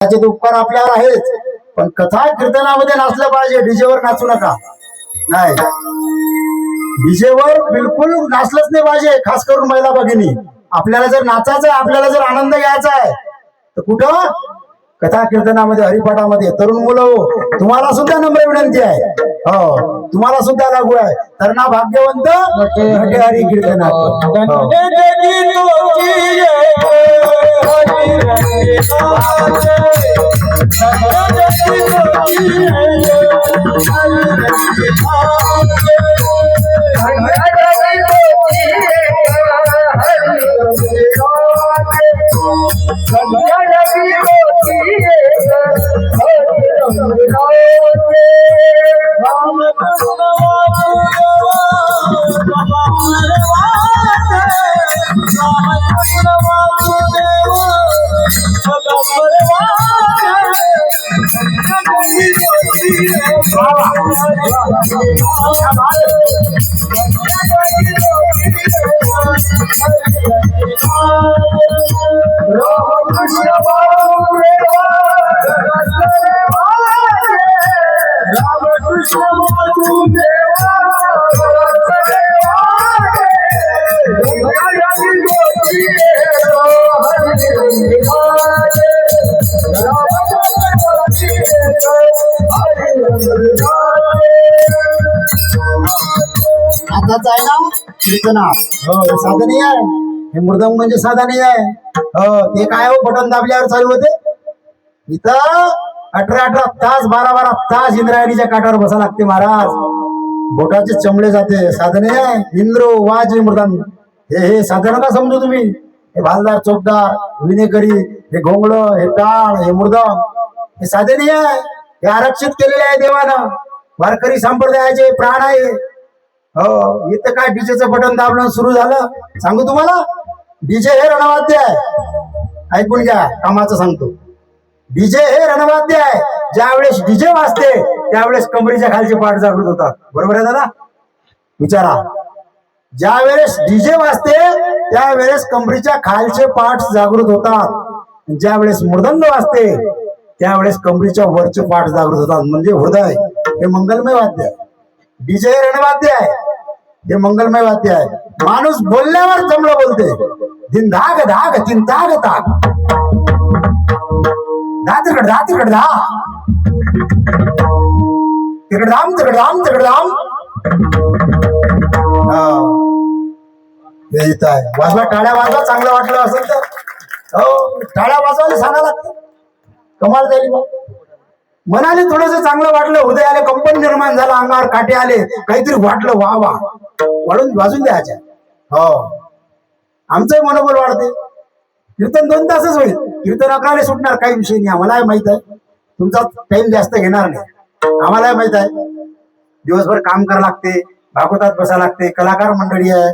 त्याचे उपकार आपल्यावर आहेच, पण कथा कीर्तनामध्ये नाचलं पाहिजे. डीजेवर नाचू नका. नाही, डीजेवर बिलकुल नाचलंच नाही पाहिजे. खास करून महिला भगिनी, आपल्याला जर नाचायचं आहे, आपल्याला जर आनंद घ्यायचा आहे तर कुठं कथा कीर्तनामध्ये, हरिपाठामध्ये. तरुण मुलं हो, तुम्हाला सुद्धा नम्र विनंती आहे, हो तुम्हाला सुद्धा लागू आहे. तरणा भाग्यवंत हरी कीर्तनात आहे ना कीर्तना. हो साधनी आहे. हे मृदंग म्हणजे साधनी आहे. हो ते काय हो, बटन दाबल्यावर चालू होते. इथं 18 तास 12 तास इंद्रायणीच्या काठावर बसा लागते महाराज. बोटाचे चमडे जाते. साधने आहे. इंद्रो वाजी मृदंग हे साधन का समजू तुम्ही. हे भालदार चोपदार विनेकरी, हे घोंगड, हे टाळ, हे मृदंग, हे साधने आहे. हे आरक्षित केलेले आहे देवानं. वारकरी संप्रदायाचे प्राण आहे. हो इथं काय डीजेचं बटन दाबणं सुरू झालं. सांगू तुम्हाला, डीजे हे रणवाद्य आहे. ऐकून घ्या, कामाचं सांगतो. डीजे हे रणवाद्य आहे. ज्यावेळेस डीजे वाजते त्यावेळेस कमरीच्या खालचे पाठ जागृत होतात. बरोबर आहे दादा? विचारा. ज्या वेळेस डीजे वाजते त्यावेळेस कमरीच्या खालचे पाठ जागृत होतात. ज्या वेळेस मृदंग वाजते त्यावेळेस कमरीच्या वरचे पाठ जागृत होतात. म्हणजे हृदय हे मंगलमय वाद्य आहे. डीजे हे रणवाद्य आहे. हे मंगलमय वाद्य आहे. माणूस बोलल्यावर जमलं बोलते. दिन धाग धाग तीन ताग ताग धा तिकड धा तिकड धा तिकड धाम तिकड धाम तिकड धाम. येत आहे. वाजवा, टाळ्या वाजवा. चांगलं वाटलं असेल तर हो टाळ्या वाजवायला सांगा लागतं. कमाल झाली बा. मनाने थोडस चांगलं वाटलं, हृदयाला कंपन निर्माण झाला, अंगावर काटे आले, काहीतरी वाटलं, वा वा वाढून वाजून द्यायच्या. हो आमचंही मनोबल वाढते. कीर्तन 2 तासच होईल. कीर्तन 11 सुटणार, काही विषय नाही. आम्हालाही माहित आहे तुमचा टाइम जास्त घेणार नाही. आम्हालाही माहित आहे दिवसभर काम करावं लागते, भागवतात बसा लागते. कलाकार मंडळी आहे,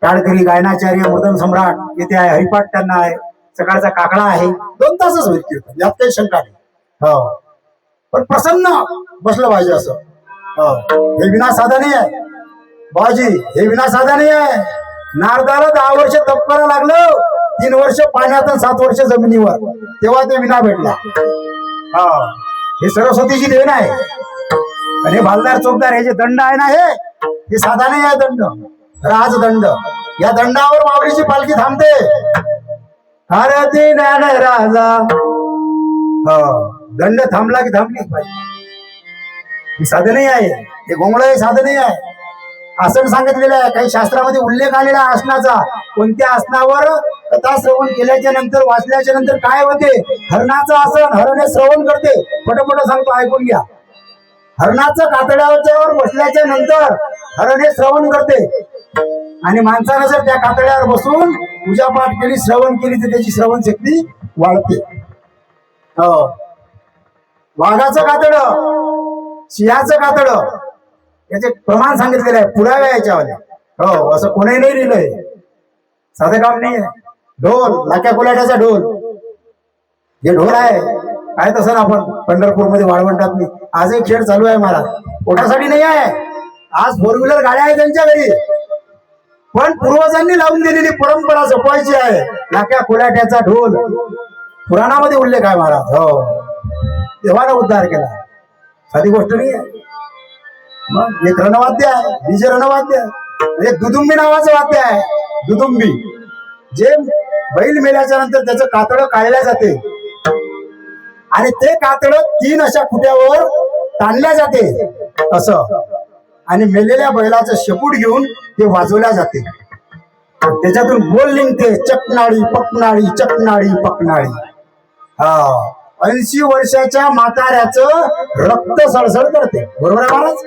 टाळकरी, गायनाचार्य, मृदंग सम्राट येथे आहे, हरिपाठ त्यांना आहे, सकाळचा काकडा आहे. 2 तासच होईल कीर्तन, यात काही शंका नाही. हो पण प्रसन्न बसलं पाहिजे असं. हे विना साधने आहे बाजी. हे विना साधने आहे. नारदाला 10 वर्ष तप करावं लागलं. 3 वर्ष पाण्यात आणि 7 वर्ष जमिनीवर, तेव्हा ते विना भेटला. हे सरस्वतीची देण आहे. आणि हे भालदार चोपदार हे जे दंड आहे ना, हे साधाने आहे. दंड, राजदंड. या दंडावर माऊलीची पालखी थांबते. आरती ज्ञान राजा. दंड थांबला की थांबली पाहिजे. साधने आहे. हे घोंगड हे साधने आहे. आसन सांगितलेलं आहे. काही शास्त्रामध्ये उल्लेख आलेला आसनाचा. कोणत्या आसनावर कथा श्रवण केल्याच्या नंतर, वाचल्याच्या नंतर काय होते? हरणाचं आसन. हरण हे श्रवण करते. पटपट सांगतो, ऐकून घ्या. हरणाचं कातड्यावर बसल्याच्या नंतर हरण हे श्रवण करते. आणि माणसानं जर त्या कातड्यावर बसून पूजापाठ केली, श्रवण केली, तर त्याची श्रवण शक्ती वाढते. वाघाचं कातड, सिंहाचं कातड याचे प्रमाण सांगितलेलं आहे. पुरावे याच्यावाले. हो असं कोणी नाही लिहिलंय. साधं काम नाही आहे. ढोल, लाक्या कोलाट्याचा ढोल, जे ढोल आहे काय तसं ना आपण पंढरपूरमध्ये वाळवंटात मी आजही खेळ चालू आहे महाराज. पोटासाठी नाही आहे. आज 4 व्हीलर गाड्या आहेत त्यांच्या घरी, पण पूर्वजांनी लावून दिलेली परंपरा जपवायची आहे. लाक्या कोलाट्याचा ढोल पुराणामध्ये उल्लेख आहे महाराज. हो, देवाने उद्धार केला, साधी गोष्ट नाही आहे. मग एक रणवाद्य आहे, डीजे रणवाद्य आहे. एक दुदुंबी नावाचं वाद्य आहे, दुदुंबी, जे बैल मेल्याच्या नंतर त्याचं कातडं काढल्या जाते आणि ते कातडं 3 अशा खुट्यावर ताणल्या जाते असं, आणि मेलेल्या बैलाचं शेपूट घेऊन ते वाजवल्या जाते. त्याच्यातून बोल निघते, चकनाळी पकनाळी चकनाळी पकनाळी. हा, 80 वर्षाच्या म्हाताऱ्याचं रक्त सळसळ करते. बरोबर आहे महाराज,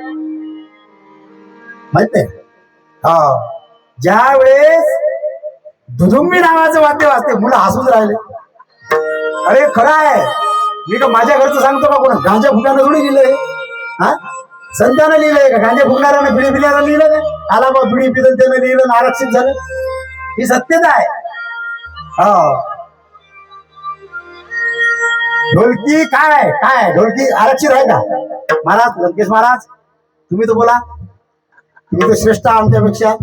माहित आहे? हा, ज्या वेळेस दुदुंबी नावाचं वाद्य वाजते, मुलं हसून राहिले. अरे खरं आहे, मी का माझ्या घरचं सांगतो का? कोणा गांजा फुकानं थोडी लिहिलंय, हा, संतानं लिहिलंय का? गांजा फुकणाऱ्यानं बिडी पिल्याला लिहिलं का? आला बा बिडी पिलं त्यानं लिहिलं, आरक्षित झालं. ही सत्यता आहे. हा, ढोलकी काय काय ढोलकी आरक्षित आहे का महाराज? लंकेश महाराज, तुम्ही तर बोला, तुम्ही तर श्रेष्ठ आमच्यापेक्षा,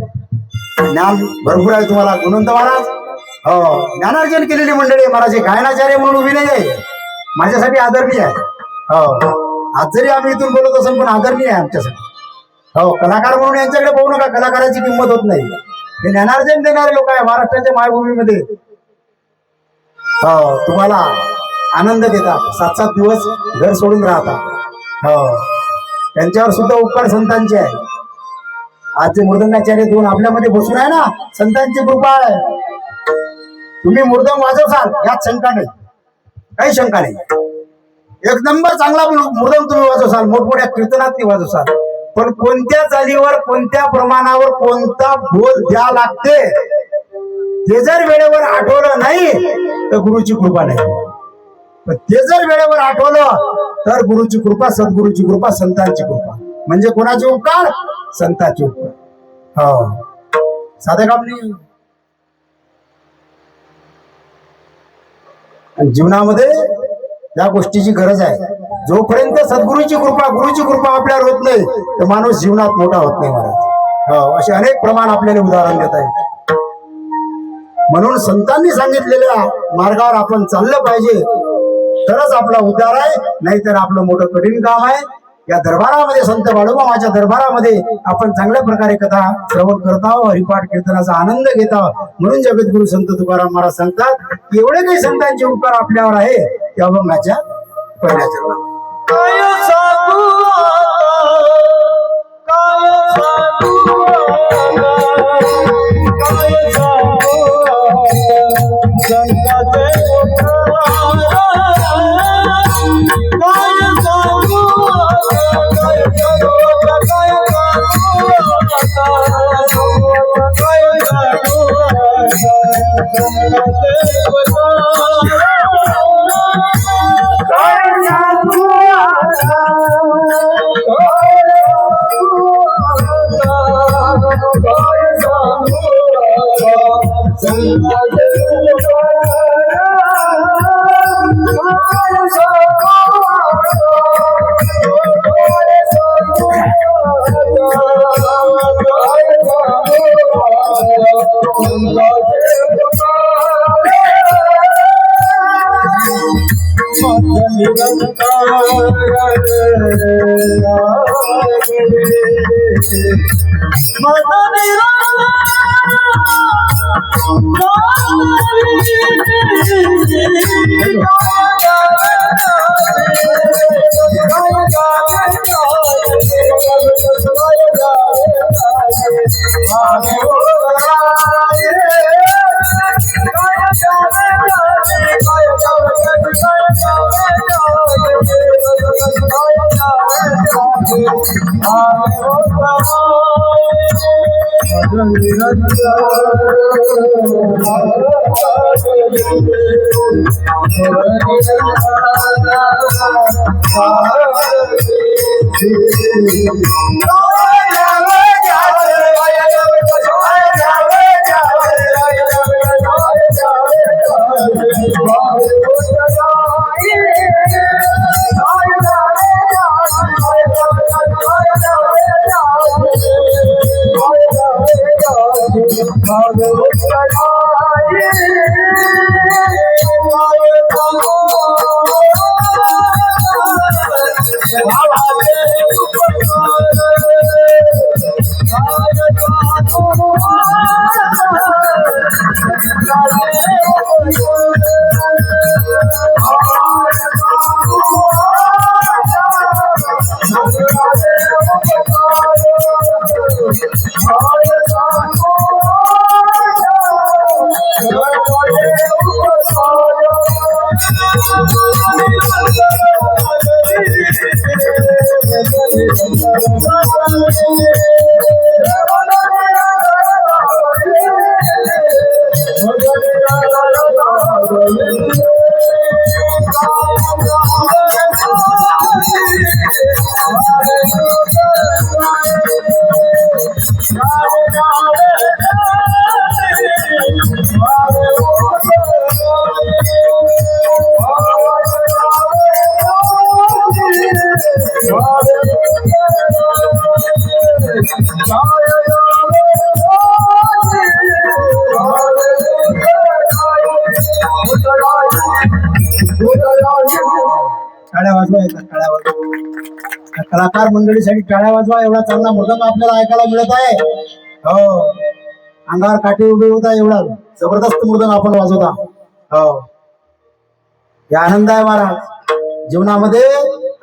ज्ञान भरपूर आहे तुम्हाला. गुणवंत महाराज, हो, ज्ञानार्जन केलेली मंडळी आहे महाराज. गायनाचार्य म्हणून उभी नाही आहे, माझ्यासाठी आदरणीय आहे. हो, आज जरी आम्ही इथून बोलत असेल पण आदरणीय आहे आमच्यासाठी. हो, कलाकार म्हणून यांच्याकडे पाहू नका, कलाकाराची किंमत होत नाही. हे ज्ञानार्जन देणारे लोक आहे महाराष्ट्राच्या मायभूमीमध्ये. हो, तुम्हाला आनंद देतात, 7-7 दिवस घर सोडून राहतात. हो, त्यांच्यावर सुद्धा उपकार संतांचे आहे. आजचे मृदंगाचार्य 2 आपल्यामध्ये बसून आहे ना, संतांची कृपा आहे. तुम्ही मृदंग वाजवसाल यात शंका नाही, काही शंका नाही. एक नंबर चांगला मृदंग तुम्ही वाजवसाल, मोठमोठ्या कीर्तनात वाजवसाल. पण कोणत्या चालीवर, कोणत्या प्रमाणावर, कोणता बोल द्या लागते ते जर वेळेवर आठवलं नाही तर गुरुची कृपा नाही. ते जर वेळेवर आठवलं तर गुरुची कृपा, सद्गुरूची कृपा, संतांची कृपा. म्हणजे कोणाचे उपकार? संतांचे उपकार. हो, साधे काम नाही. जीवनामध्ये या गोष्टीची गरज आहे. जोपर्यंत सद्गुरूची कृपा, गुरुची कृपा आपल्यावर होत नाही तर माणूस जीवनात मोठा होत नाही महाराज. हो, असे अनेक प्रमाण आपल्याला उदाहरण देत आहेत. म्हणून संतांनी सांगितलेल्या मार्गावर आपण चाललं पाहिजे, तरच आपला उद्धार आहे. नाहीतर आपलं मोठं कठीण काम आहे. या दरबारामध्ये, संत बाळूमामाच्या दरबारामध्ये आपण चांगल्या प्रकारे कथा श्रवण करत आहोत, हरिपाठ कीर्तनाचा आनंद घेत आहोत. म्हणून जगद्गुरु संत तुकाराम महाराज सांगतात की एवढे काही संतांचे उपकार आपल्यावर आहे ते अभंगाच्या पहिल्या चरणात. काय साधू काय साधू काय टाळ्या वाजवा येतात, टाळ्या वाजवा. कलाकार मंडळीसाठी टाळ्या वाजवा. एवढा चांगला मृदंग आपल्याला ऐकायला मिळत आहे. हो, अंगावर काठी उभी होता, एवढा जबरदस्त मृदंग आपण वाजवता. हो, हे आनंद आहे महाराज. जीवनामध्ये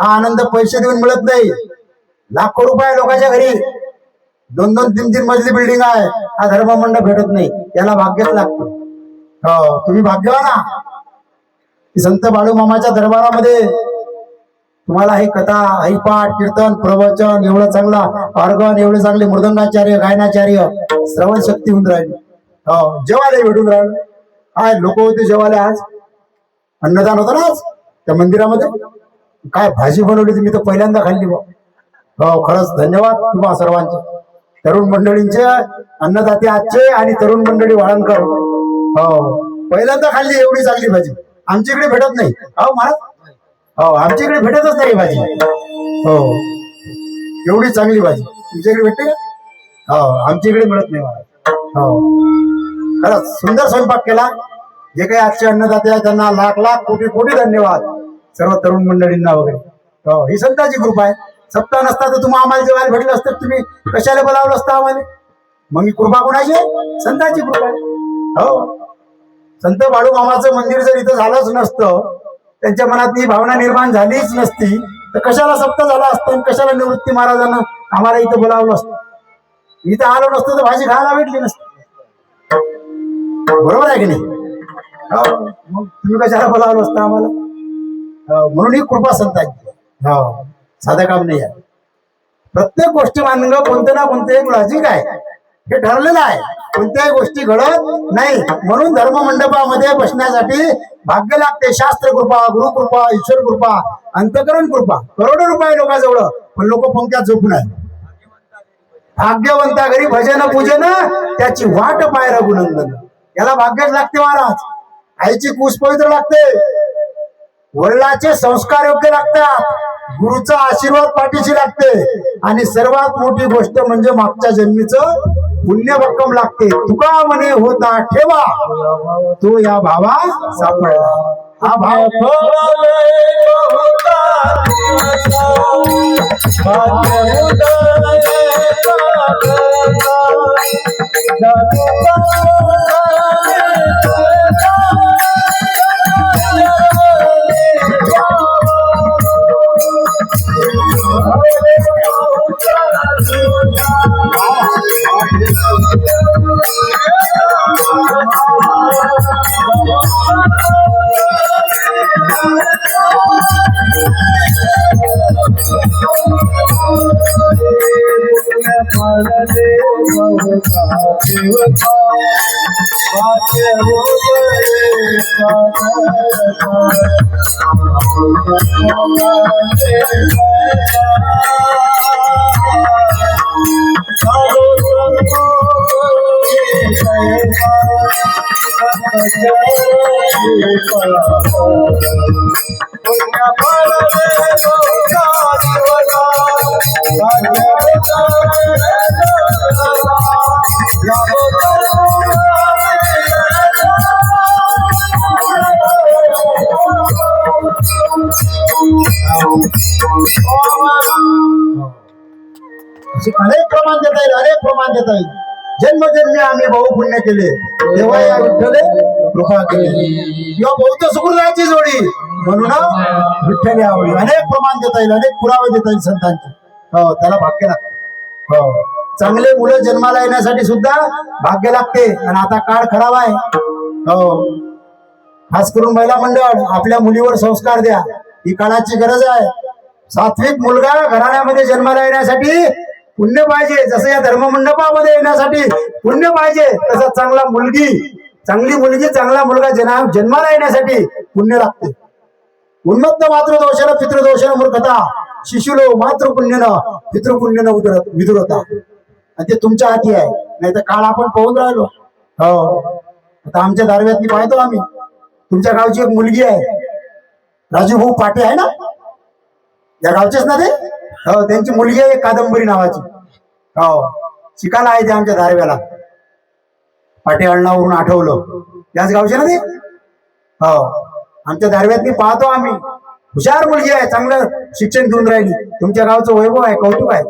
हा आनंद पैसे देऊन मिळत नाही. लाखो रुपये लोकांच्या घरी 2-2, 3-3 मजली बिल्डिंग आहे, हा धर्ममंडप भेटत नाही. याला भाग्यच लागतं. हो, तुम्ही भाग्यवान ना. संत बाळूमामाच्या दरबारामध्ये तुम्हाला ही कथा, हरिपाठ, कीर्तन, प्रवचन, एवढं चांगला ऑर्गन, एवढे चांगले मृदंगाचार्य, गायनाचार्य, श्रवण शक्ती होऊन राहिली. हो, जेवायला भेटून राहिलं. काय लोक होते जेवायला. आज अन्नदान होतं ना आज त्या मंदिरामध्ये. काय भाजी बनवली तुम्ही तर पहिल्यांदा खाल्ली बा. हो, खरंच धन्यवाद तुम्हा सर्वांचे, तरुण मंडळींचे, अन्नदाते आजचे आणि तरुण मंडळी वाळणकर. हो, पहिल्यांदा खाल्ली एवढी चांगली भाजी. आमच्याकडे भेटत नाही. हो महाराज, हो, आमच्याकडे भेटतच नाही भाजी. हो, एवढी चांगली भाजी तुमच्याकडे भेटते का? हो, आमच्याकडे मिळत नाही महाराज. हो, खरंच सुंदर स्वयंपाक केला. जे काही आजचे अन्नदाते आहेत त्यांना लाख लाख कोटी कोटी धन्यवाद, सर्व तरुण मंडळींना वगैरे. हो, ही संतांची कृपा आहे. सप्ताह नसता तर तुम्हाला आम्हाला जेवायला भेटलं असतं, तुम्ही कशाला बोलावलं असतं आम्हाला? मग ही कृपा कोणाची आहे? संतांची कृपा आहे. हो, संत बाळूमामाचं मंदिर जर इथं झालंच नसतं, त्यांच्या मनात ही भावना निर्माण झालीच नसती, तर कशाला सप्ताह झाला असतं, कशाला निवृत्ती महाराजांना आम्हाला इथं बोलावलं असतं? इथं आलो नसतं तर भाजी खायला भेटली नसती. बरोबर आहे की नाही? हो, मग तुम्ही कशाला बोलावलं असतं आम्हाला? म्हणून ही कृपा संतांची. हो, साधं काम नाही आहे. प्रत्येक गोष्टी मानणं कोणतं ना कोणतं एक लॉजिक आहे, हे ठरलेलं आहे. कोणत्याही गोष्टी घडत नाही. म्हणून धर्ममंडपामध्ये बसण्यासाठी भाग्य लागते. शास्त्र कृपा, गुरु कृपा, ईश्वर कृपा, अंतकरण कृपा. करोडो रुपये लोकांजवळ, पण लोक पंक्यात झोपून आहेत. भाग्यवंता घरी भजन पूजन, त्याची वाट पाय रघुनंदन. याला भाग्यच लागते महाराज. आईची कुस पवित्र लागते, वडिलांचे संस्कार योग्य लागतात, गुरुचा आशीर्वाद पाठीशी लागते, आणि सर्वात मोठी गोष्ट म्हणजे मागच्या जन्मीचं पुण्य भक्कम लागते. तुका म्हणे होता ठेवा, तो या भावा सापडला. हा भाव असे अनेक प्रमाण देता येईल, अनेक प्रमाण देता येईल. जन्मजन्मी आम्ही भाऊ पुण्य केले तेव्हा या विठ्ठले कृपा केली. किंवा बौद्ध सुकृताची जोडी म्हणून विठ्ठल आवडी. अनेक प्रमाण देता येईल, अनेक पुरावे देता येईल संतांचे. हो, त्याला भाग्य लागते. हो, चांगले मुलं जन्माला येण्यासाठी सुद्धा भाग्य लागते. आणि आता काळ खराब आहे. हो, खास करून महिला मंडळ आपल्या मुलीवर संस्कार द्या. ही काळाची गरज आहे. सात्विक मुलगा घराण्यामध्ये जन्माला येण्यासाठी पुण्य पाहिजे. जसं या धर्ममंडपामध्ये येण्यासाठी पुण्य पाहिजे, तसं चांगली मुलगी चांगला मुलगा जन्माला येण्यासाठी पुण्य लागते. उन्मत्त मातृदोषानं पितृदोषानं मूर्खता, शिशुलो मातृपुण्यनं पितृपुण्यनं विदुरता. आणि ते तुमच्या हाती आहे. नाही तर काळ आपण पाहून राहिलो. हो, आता आमच्या दारव्यातली पाहतो आम्ही. तुमच्या गावची एक मुलगी आहे, राजूभाऊ पाटे आहे ना, या गावचेच ना ते. हो, त्यांची मुलगी आहे कादंबरी नावाची. हो, शिकायला आहे ते आमच्या दारव्याला. पाटे अण्णावरून आठवलं, याच गावचे ना ते. हो, आमच्या दारव्यात मी पाहतो आम्ही. हुशार मुलगी आहे, चांगलं शिक्षण घेऊन राहिली. तुमच्या गावचं वैभव आहे, कौतुक आहे.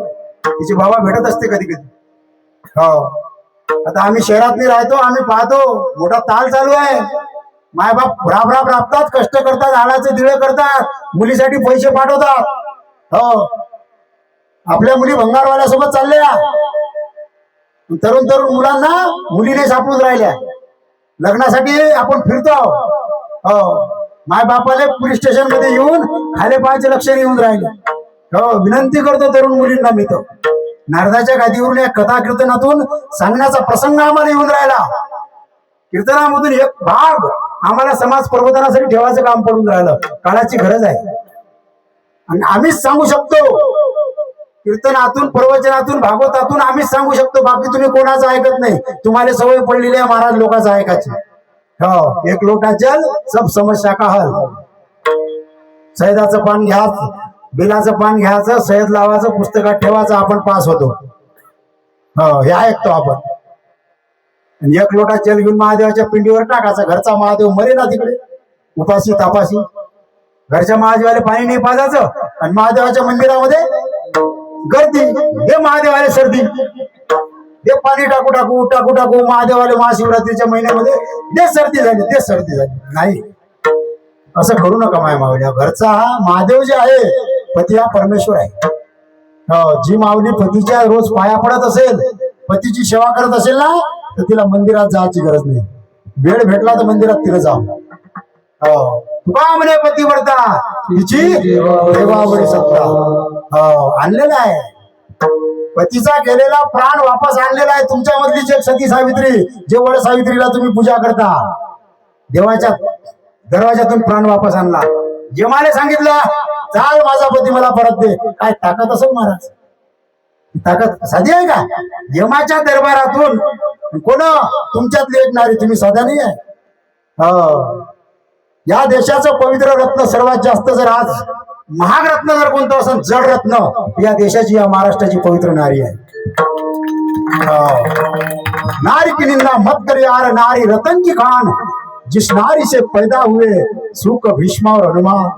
तिचे बाबा भेटत असते कधी कधी. हो, आता आम्ही शहरातली राहतो, आम्ही पाहतो मोठा ताल चालू आहे. मायबाप राब राबतात, कष्ट करतात, हाडाचे दिळे करतात, मुलीसाठी पैसे पाठवतात. हो, आपल्या मुली भंगारवाल्यासोबत चालल्या. तरुण मुलांना मुलीने सापडून राहिल्या. लग्नासाठी आपण फिरतो. हो, मायबापाले पोलीस स्टेशन मध्ये येऊन खाले पाहायचे लक्ष येऊन राहिले. हो, विनंती करतो तरुण मुलींना मी तर. नारदाच्या गादीवरून या कथा कीर्तनातून सांगण्याचा प्रसंग आम्हाला येऊन राहिला. कीर्तनामधून एक भाग आम्हाला समाज प्रबोधनासाठी ठेवायचं काम पडून राहिलं. काळाची गरज आहे आणि आम्हीच सांगू शकतो. कीर्तनातून, प्रवचनातून, भागवतातून आम्हीच सांगू शकतो. बाकी तुम्ही कोणाचं ऐकत नाही. तुम्हाला सवय पडलेली आहे महाराज लोकांचं ऐकायची. हो, एक लोटा जल सब समस्या का हल. सैदाचं पान घ्या, बिलाचं पान घ्यायचं, सयद लावायचं, पुस्तकात ठेवायचं, आपण पास होतो. हो, हे ऐकतो आपण. एक लोटा जल घेऊन महादेवाच्या पिंडीवर टाकायचा. घरचा महादेव मरे ना तिकडे उपाशी तापाशी. घरच्या महादेवाला पाणी नाही पाजायचं आणि महादेवाच्या मंदिरामध्ये गर्दी. हे महादेवाला सर्दी, हे पाणी टाकू महादेवाला महाशिवरात्रीच्या महिन्यामध्ये ते सर्दी झाली. नाही, असं करू नका माय मावल्या. घरचा हा महादेव जे आहे, पती हा परमेश्वर आहे. हो, जी माऊली पतीच्या रोज पाया पडत असेल, पतीची सेवा करत असेल ना, तर तिला मंदिरात जायची गरज नाही. वेळ भेटला तर मंदिरात तिला जाऊ. हो, तुका म्हणे पतिव्रता तिची देवावरी सत्ता. हो, आणलेला आहे. पतीचा गेलेला प्राण वापस आणलेला आहे. तुमच्या मधलीच एक सती सावित्री, जे वड सावित्रीला तुम्ही पूजा करता, देवाच्या दरवाजातून प्राण वापस आणला. यमाने सांगितलं, चाल माझा पती मला परत दे. काय ताकद असेल महाराज? ताकद साधी आहे का? यमाच्या दरबारातून कोण तुमच्यातली एक नारी, तुम्ही साधा नाही आहे. हो, या देशाचं पवित्र रत्न सर्वात जास्त जर आज महाग रत्न जर कोणतं असेल, जड रत्न, या देशाची, या महाराष्ट्राची पवित्र नारी आहे. नारी की निंदा मत कर यार, नारी रतन की खान, जिस नारी से पैदा हुए सुख भीष्म और हनुमान.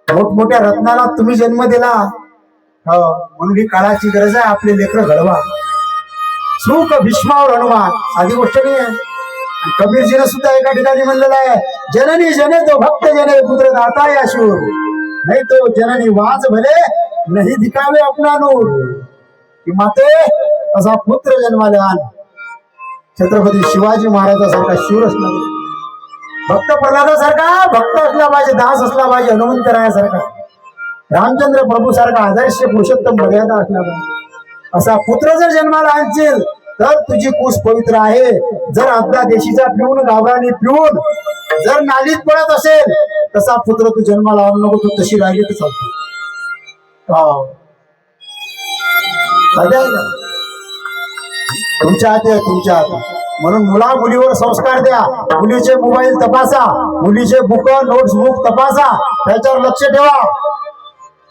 मोठमोठ्या रत्नाला तुम्ही जन्म दिला. हो, म्हणून ही काळाची गरज आहे. आपले लेकरं घडवा. सुख भीष्म और हनुमान साधी गोष्ट नाही आहे. कबीरजीने सुद्धा एका ठिकाणी म्हणलेलं आहे, जननी जने तो भक्त जने पुत्र दाता या शूर, नाही तो जननी वाज भले नाही दिखावे अपना नूर. की माते असा पुत्र जन्माला आण. छत्रपती शिवाजी महाराजासारखा शूर असला पाहिजे, भक्त प्रल्हादासारखा भक्त असला पाहिजे, दास असला पाहिजे, हनुमंतरायासारखा, रामचंद्र प्रभू सारखा आदर्श पुरुषोत्तम मर्यादा असला पाहिजे. असा पुत्र जर जन्माला आणशील तर तुझी कुस पवित्र आहे. जर अद्दा देशीचा पिऊन, गावरानी पिऊन जर नालीत पडत असेल, तसा पुत्र तू जन्माला आणू नको. तू तशी राहिली तर चालते. तुमच्या हाती आहे, तुमच्या हाती. म्हणून मुला मुलीवर संस्कार द्या. मुलीचे मोबाईल तपासा, मुलीचे बुक नोट्स बुक तपासा, त्याच्यावर लक्ष ठेवा.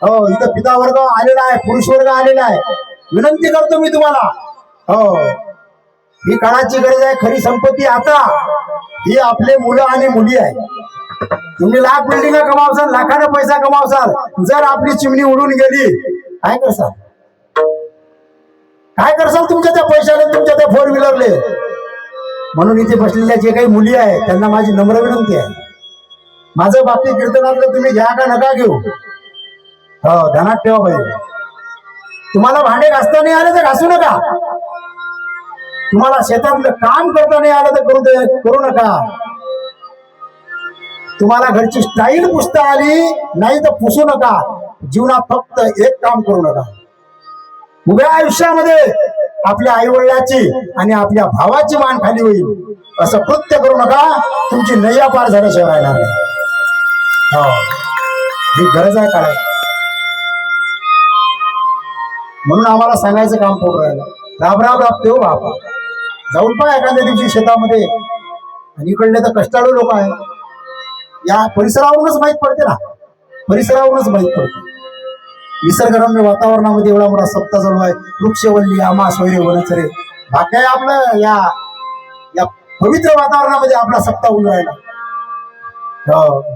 हो, इथं पिता वर्ग आलेला आहे, पुरुष वर्ग आलेला आहे. विनंती करतो मी तुम्हाला. हो, ही काळाची गरज आहे. खरी संपत्ती आता ही आपले मुलं आणि मुली आहे. तुम्ही लाख बिल्डिंग कमावसाल, लाखाने पैसा कमावसाल, जर आपली चिमणी उडून गेली काय करसाल? काय करसाल तुमच्या त्या पैशाने, तुमच्या त्या फोर व्हीलरले? म्हणून इथे बसलेल्या जे काही मुली आहेत त्यांना माझी नम्र विनंती आहे, माझं बाकी कीर्तनातलं तुम्ही घ्या का नका घेऊ, हो ध्यानात ठेवा पाहिजे. तुम्हाला भांडे घासता नाही आले तर घासू नका, तुम्हाला शेतातलं काम करता नाही आलं तर करू नका, तुम्हाला घरची स्टाईल पुसता आली नाही तर पुसू नका. जीवनात फक्त एक काम करू नका, उभ्या आयुष्यामध्ये आपल्या आई वडिलाची आणि आपल्या भावाची मान खाली होईल असं कृत्य करू नका, तुमची नैया पार झाल्याशिवाय राहणार नाही. हो ही गरज आहे काढायची. म्हणून आम्हाला सांगायचं काम पडून राहिलं, राबराब राबते हो बाप. जाऊन पण एखाद्या दिवशी शेतामध्ये, आणि इकडले तर कष्टाळू लोक आहेत, या परिसरावरूनच माहीत पडते ना, परिसरावरूनच माहीत पडते. निसर्गरम्य वातावरणामध्ये एवढा मोठा सप्ताह चालू आहे, वृक्षवल्ली आमा सोयरे वनचरे, भाग्य आपलं या पवित्र वातावरणामध्ये आपला सप्ताह होऊन राहिला.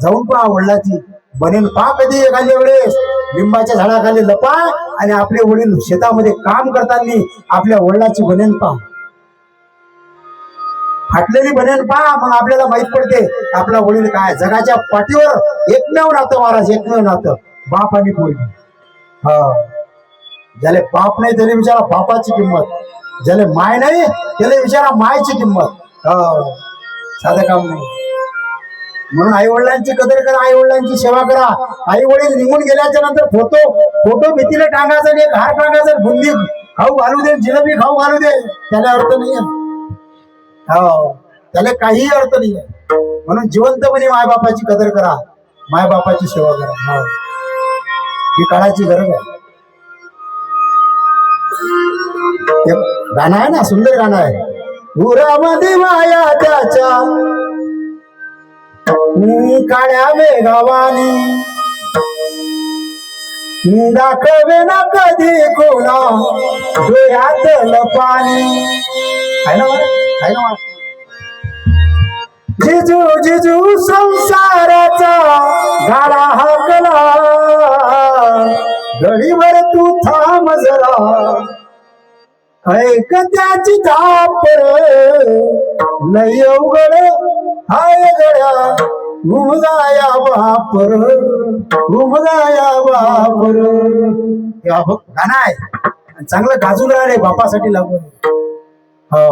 जाऊन पहा वडिलाची बनेल, पहा कधी एखाद्या वेळेस लिंबाच्या झाडाखाली लपा आणि आपले वडील शेतामध्ये काम करताना आपल्या वडिलाची बनेल पहा, फाटलेली बनेल पहा, मग आपल्याला माहित पडते आपला वडील काय. जगाच्या पाठीवर एकमेव नातं महाराज, एकमेव नातं बाप आणि पोरगी. ज्याला बाप नाही त्याला विचारा बापाची किंमत, ज्याला माय नाही त्याला विचारा मायची किंमत. साधं काम नाही. म्हणून आई वडिलांची कदर करा, आई वडिलांची सेवा करा. आई वडील निघून गेल्याच्या नंतर फोटो भीतीला टांगायचा, एक हार टांगायचा, बुंदी खाऊ घालू दे, जिलेबी खाऊ घालू दे, त्याला अर्थ नाहीये. त्याला काही अर्थ नाहीये. म्हणून जिवंतपणे मायबापाची कदर करा, मायबापाची सेवा करा. ही काळाची गरज आहे. गाणं आहे ना, सुंदर गाणं आहे, उरामध्ये माया त्याच्या काळ्या मेघावानी, दाखवे ना कधी कोणा डोळ्यातलं पाणी. आहे ना जिजू जिजू संसाराचा गाडा हाकला, गळीवर तू थांब जरा, ऐक त्याची धापर लय अवघड हाय गड्या, घुमगाया बापर, घुमगाया बापर. गाणं आहे, चांगलं गाजून राहिले, बापासाठी लागू. हो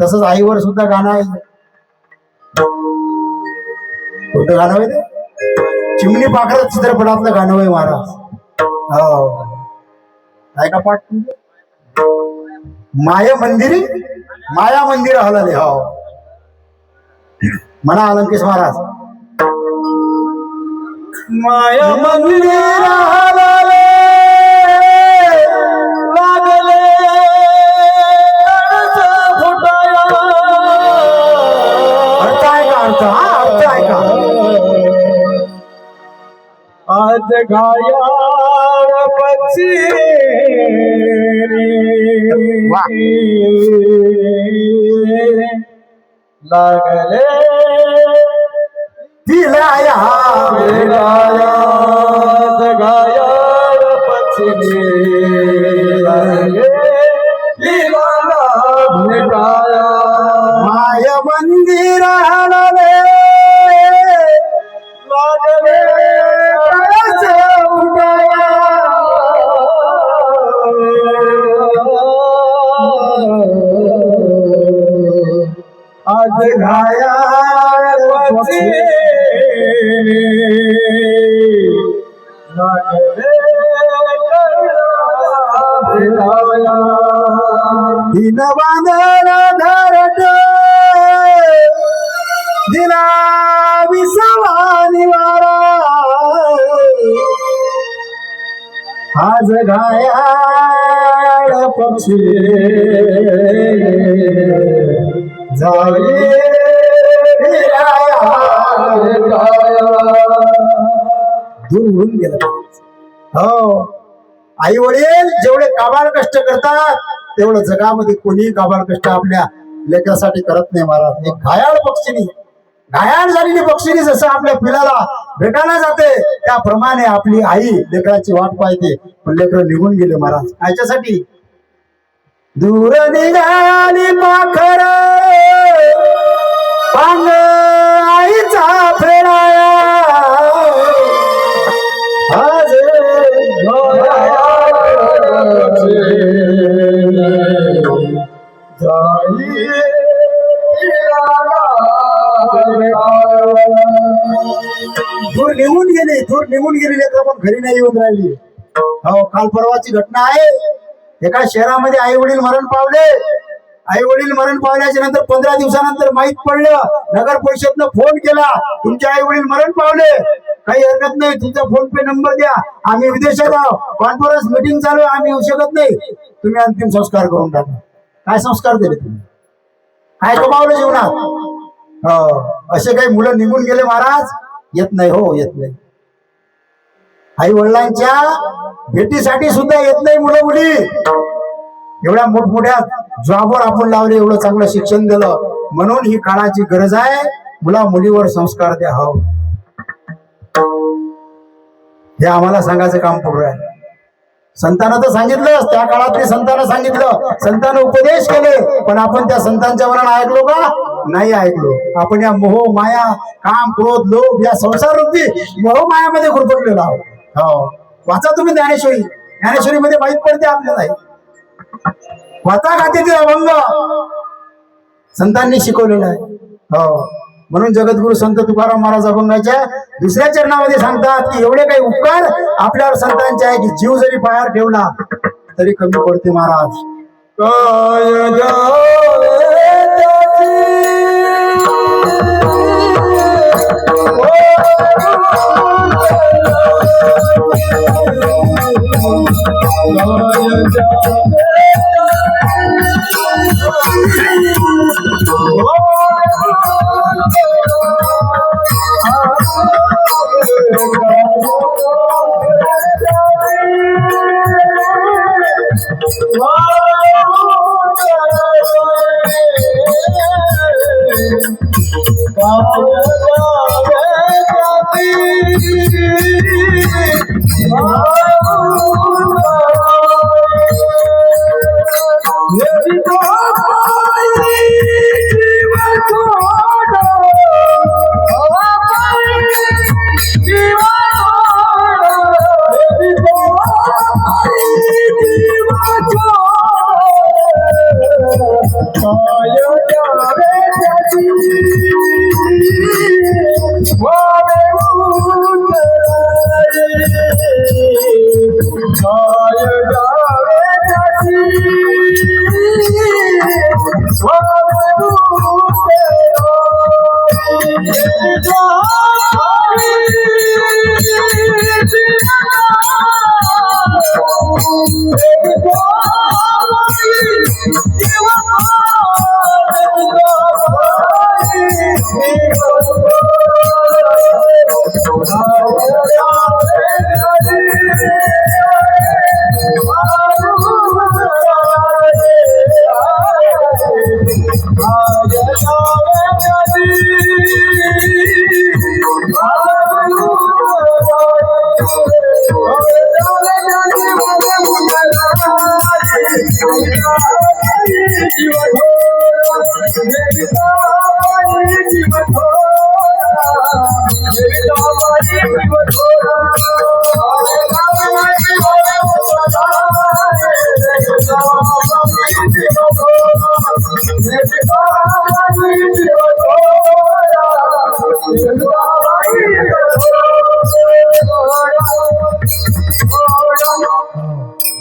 तसंच आईवर सुद्धा गाणं आहे. कोणतं गाणं आहे ते? चिमणी पाखरं चित्रपटातलं गाणं आहे महाराज. हो ऐका पाठ, माया मंदिर हलले. हो म्हणा अलंकेश महाराज, माया मंदिर हलले लागले फुटाया. अर्थ आहे का? अर्थ आहे का? आज घायाळ पक्षी लागले दिलाया गायाळ पक्षी लागले दिलाया. माय मंदिर हलले लागले आज घायाळ पक्षी दिन बांधण घरट दिला विसावा निवारा. आज घायाळ पक्षी झाले दूर होऊन गेला. हो आई वडील जेवढे काबाड कष्ट करतात तेवढं जगामध्ये कोणीही काबाड कष्ट आपल्या लेकरासाठी करत नाही महाराज. एक घायाळ पक्षीनी घायाळ झालेली पक्षीने जसं आपल्या पिलाला भेटायला जाते त्याप्रमाणे आपली आई लेकराची वाट पाहते, पण लेकर निघून गेले महाराज. याच्यासाठी दूर निघाली पाखर पांग आईचा फेराया आज दूर निघून गेली लेकर पण घरी नाही येऊन राहिली. हो, काल परवाची घटना आहे. एका शहरामध्ये आई वडील मरण पावले. आई वडील मरण पावल्याच्या नंतर 15 दिवसानंतर माहित पडलं, नगर परिषदनं फोन केला, तुमचे आई वडील मरण पावले, काही हरकत नाही, तुमचा फोन पे नंबर द्या, आम्ही विदेशात आहोत, कॉन्फरन्स मीटिंग चालू आहे, आम्ही येऊ शकत नाही, तुम्ही अंतिम संस्कार करून टाका. काय संस्कार दिले तुम्ही? काय कमावलं जीवनात? असे काही मुलं निघून गेले महाराज. येत नाही, हो येत नाही. आई वडिलांच्या भेटीसाठी सुद्धा येत नाही मुलं मुली. एवढ्या मोठमोठ्या जॉबवर आपण लावले, एवढं चांगलं शिक्षण दिलं, म्हणून ही काळाची गरज आहे. मुला मुलीवर संस्कार द्या. हो, हे आम्हाला सांगायचं काम पडू आहे. संतांना तर सांगितलं, त्या काळातले संतांना सांगितलं, संतांना उपदेश केले, पण आपण त्या संतांच्या वरनं ऐकलो का? नाही ऐकलो. आपण या मोह माया काम क्रोध लोभ या संसार रूपी मोह मायामध्ये गुरफटलेलो आहोत. हो, वाचा तुम्ही ज्ञानेश्वरी. ज्ञानेश्वरीमध्ये माहित पडते आपल्याला. वाचा गातेचे अभंग संतांनी शिकवलेला आहे. हो, म्हणून जगद्गुरु संत तुकाराम महाराज अभंगाच्या 2ऱ्या चरणामध्ये सांगतात की एवढे काही उपकार आपल्यावर संतांचे आहे की जीव जरी पायावर ठेवला तरी कमी पडते महाराज.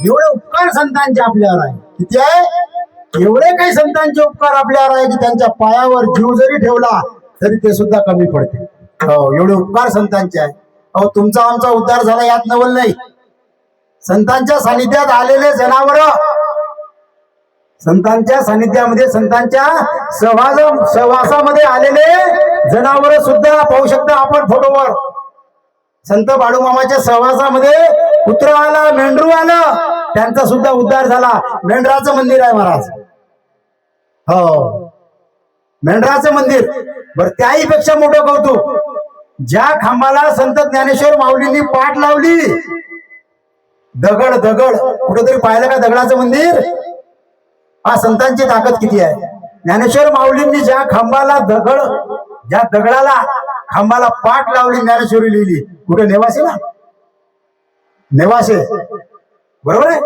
एवढे उपकार संतांचे आपल्यावर आहे. किती आहे? एवढे काही संतांचे उपकार आपल्यावर आहे की त्यांच्या पायावर जीव जरी ठेवला तरी ते सुद्धा कमी पडते. हो, एवढे उपकार संतांचे आहे. अहो, तुमचा आमचा उद्धार झाला यात नवल नाही. संतांच्या सानिध्यात आलेले जनावर, संतांच्या सानिध्यामध्ये संतांच्या सहवासामध्ये आलेले जनावर सुद्धा पाहू शकता आपण फोटोवर. संत बाळूमामाच्या सहवासामध्ये कुत्र आला, मेंढरू आलं, त्यांचा सुद्धा उद्धार झाला. मेंढराचं मंदिर आहे महाराज. हो, मेंढराचं मंदिर. बर त्याही पेक्षा मोठं कौतुक, ज्या खांबाला संत ज्ञानेश्वर माऊलींनी पाठ लावली, दगड दगड कुठेतरी पाहिलं का दगडाचं मंदिर? हा संतांची ताकद किती आहे. ज्ञानेश्वर माऊलींनी ज्या खांबाला ज्या दगडाला खांबाला पाठ लावली, ज्ञानेश्वरी लिहिली, कुठे? नेवासे ना, नेवासे, बरोबर आहे.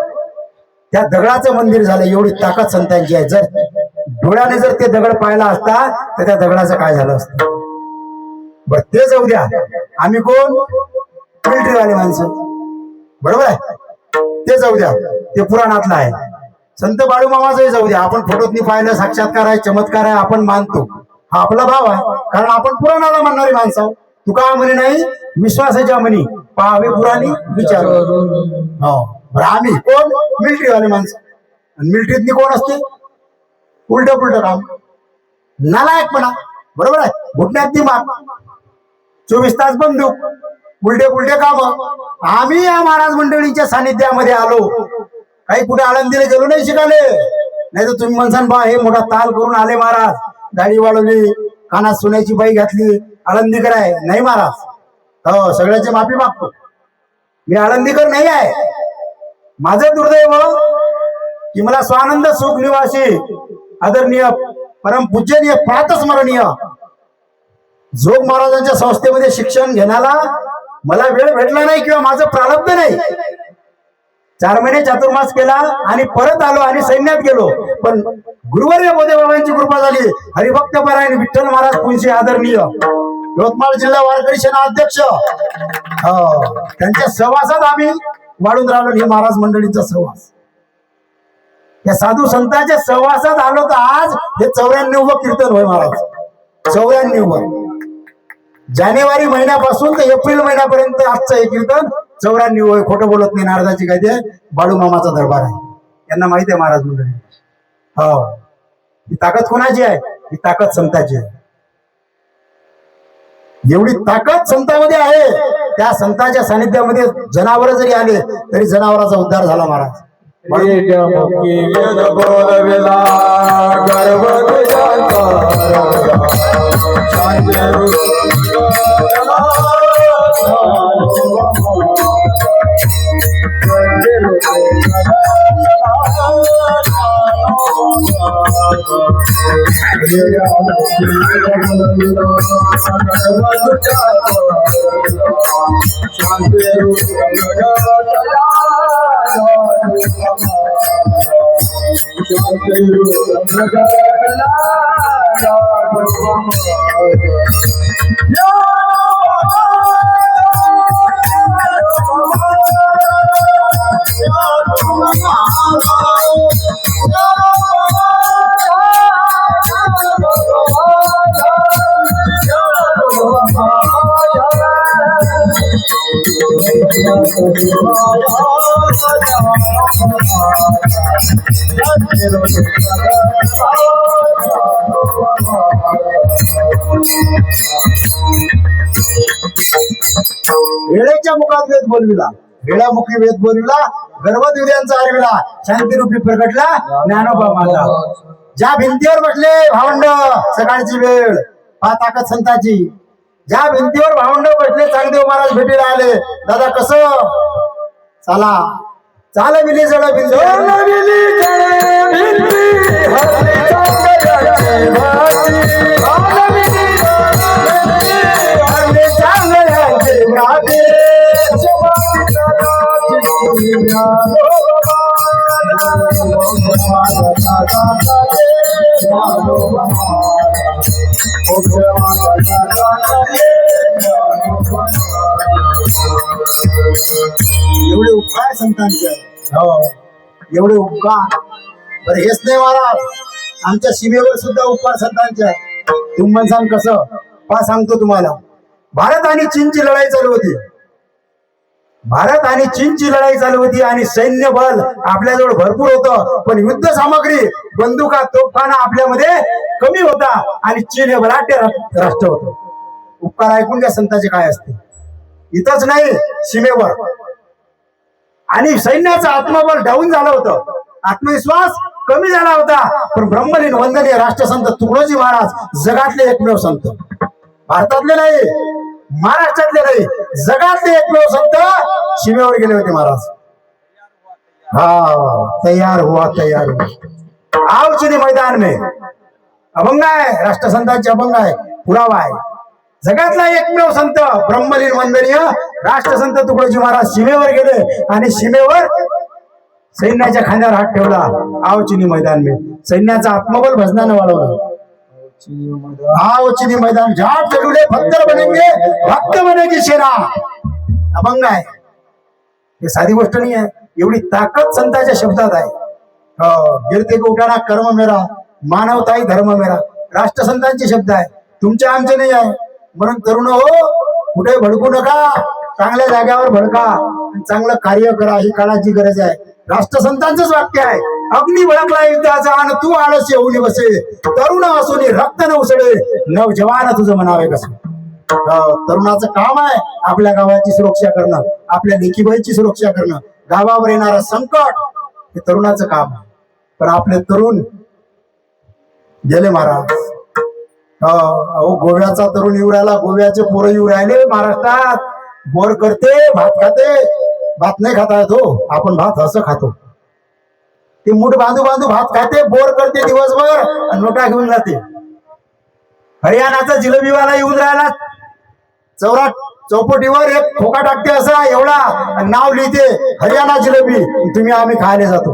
त्या दगडाचं मंदिर झालं. एवढी ताकद संतांची आहे. जर डोळ्याने जर ते दगड पाहिला असता तर त्या दगडाचं काय झालं असतं? बर ते जाऊ द्या, आम्ही कोण? मिलिटरीवाले माणसं, बरोबर आहे. ते जाऊ द्या, ते पुराणातलं आहे. संत बाळूमामाचंही जाऊ द्या, आपण फोटोतनी पाहिलं, साक्षात्कार आहे, चमत्कार आहे, आपण मानतो. हा आपला भाव आहे, कारण आपण पुराणाला मानणारी माणसं. तुका म्हणे नाही विश्वासाच्या म्हणी, पाहावे पुराणी विचार. हो, बरं आम्ही कोण? मिलिटरीवाले माणसं. आणि मिलिटरीतनी कोण असते? उलट पुलट काम, नालायकपणा, बरोबर आहे. घुटण्यात दिमाग, 24 तास बंदूक, उलटे पुलटे काम. आम्ही या महाराज मंडळीच्या सानिध्यामध्ये आलो, काही कुठे आळंदीला गेलो नाही शिकाले. नाही तर तुम्ही म्हणसान बा हे मोठा ताल करून आले महाराज, दाढी वाढवली, कानात सोन्याची बाई घातली, आळंदीकर आहे. नाही महाराज, हो सगळ्याची माफी मागतो, मी आळंदीकर नाही आहे. माझं दुर्दैव की मला स्वानंद सुख निवासी आदरणीय परमपूजनीय प्रातस्मरणीय जोग महाराजांच्या संस्थेमध्ये शिक्षण घेण्याला मला वेळ भेटला नाही, किंवा माझं प्रारब्ध नाही. 4 महिने चातुर्मास केला आणि परत आलो आणि सैन्यात गेलो. पण गुरुवर्य बोधेबाबांची कृपा झाली. हरिभक्त परायण विठ्ठल महाराज पुंशी आदरणीय यवतमाळ जिल्हा वारकरी सेना अध्यक्ष, त्यांच्या सहवासात आम्ही वाढून राहिलो. हे महाराज मंडळींचा सहवास, या साधू संतांच्या सहवासात आलो तर आज हे 94व कीर्तन होय महाराज. 94 जानेवारी महिन्यापासून तर एप्रिल महिन्यापर्यंत आजचं हे कीर्तन 94 होय. खोटं बोलत नाही. नारदाची काय ते बाळूमामाचा दरबार आहे, यांना माहिती आहे महाराज मंडळी. हो, ही ताकद कोणाची आहे? ही ताकद संतांची आहे. एवढी ताकद संतांमध्ये आहे. त्या संतांच्या सानिध्यामध्ये जनावर जरी आले तरी जनावरांचा उद्धार झाला महाराज. वेळेच्या मुखात वेद बोलविला, वेळामुखी वेद बोलविला, गर्भदिव्यांचा हरविला, शांतिरूपी प्रगटला ज्ञानोबा माझा. ज्या भिंतीवर बसले भावंड सकाळची वेळ, हा ताकद संताची. ज्या भिंतीवर भावंड बसले चांगदेव महाराज भेटीला आले. दादा कसं चला चाल मिली जड भिंती एवढे उपकार संतांचे. हो एवढे उपकार. बरं हेच नाही महाराज, आमच्या सीमेवर सुद्धा उपकार संतांचे आहे. तुम्ही म्हणसान कसं पा सांगतो तुम्हाला. भारत आणि चीनची लढाई चालू होती. भारत आणि चीनची लढाई चालू होती आणि सैन्य बल आपल्याजवळ भरपूर होतं, पण युद्ध सामग्री बंदुका तोफखाना आपल्यामध्ये कमी होता आणि चीन हे बलाढ्य राष्ट्र होतं. उपकार ऐकून घ्या संतांचे काय असते. इथंच नाही सीमेवर. आणि सैन्याचं आत्मबल डाऊन झालं होतं. आत्मविश्वास कमी झाला होता. पण ब्रह्मलीन वंदनीय राष्ट्रसंत तुकडोजी महाराज जगातले एकमेव संत, भारतातले नाही, महाराष्ट्रातले नाही, जगातले एकमेव संत सीमेवर गेले होते महाराज. हा तैयार हुआ आओ चीनी मैदान में. अभंग आहे, राष्ट्रसंतांचे अभंग आहे, पुरावा आहे. जगातला एकमेव संत ब्रह्मलीन वंदनीय राष्ट्रसंत तुकडोजी महाराज सीमेवर गेले आणि सीमेवर सैन्याच्या खांद्यावर हात ठेवला. आओ चिनी मैदान में. सैन्याचा आत्मबल भजनानं वाढवलं. आओ चिनी मैदान, झाट चढुले पत्थर बनेंगे, भक्त बनेगी सेना. अभंग आहे, हे साधी गोष्ट नाही आहे. एवढी ताकद संतांच्या शब्दात आहे. गिरते को उठाना कर्म मेरा, मानवताई धर्म मेरा. राष्ट्रसंतांचे शब्द आहे, तुमचे आमचे नाही आहे. म्हणून तरुण हो, कुठे भडकू नका, चांगल्या जाग्यावर भडका, चांगलं कार्य करा, ही काळाची गरज आहे. राष्ट्रसंतांचंच वाक्य आहे, अग्नी भडकला युद्धाचा आणि तू आळस येऊन बसे, तरुण असून रक्त न उसळे, नवजवान तुझं म्हणावे कसं. तरुणाचं काम आहे आपल्या गावाची सुरक्षा करणं, आपल्या लेकीबाईची सुरक्षा करणं. गावावर येणारं संकट हे तरुणाचं काम आहे. पण आपले तरुण गेले महाराज. अहो गोव्याचा तरुण येऊ राहिला, गोव्याचे पोरं येऊ राहिले महाराष्ट्रात. बोर करते, भात खाते. भात नाही खाता येतो, आपण भात असं खातो. ते मूठ बांधू बांधू भात खाते, बोर करते दिवसभर आणि नोटा घेऊन जाते. हरियाणाचा जिलेबीवाला येऊन राहिला, चौपटीवर एक खोका टाकते असा एवढा, नाव लिहिते हरियाणा जिलेबी. तुम्ही आम्ही खायला जातो.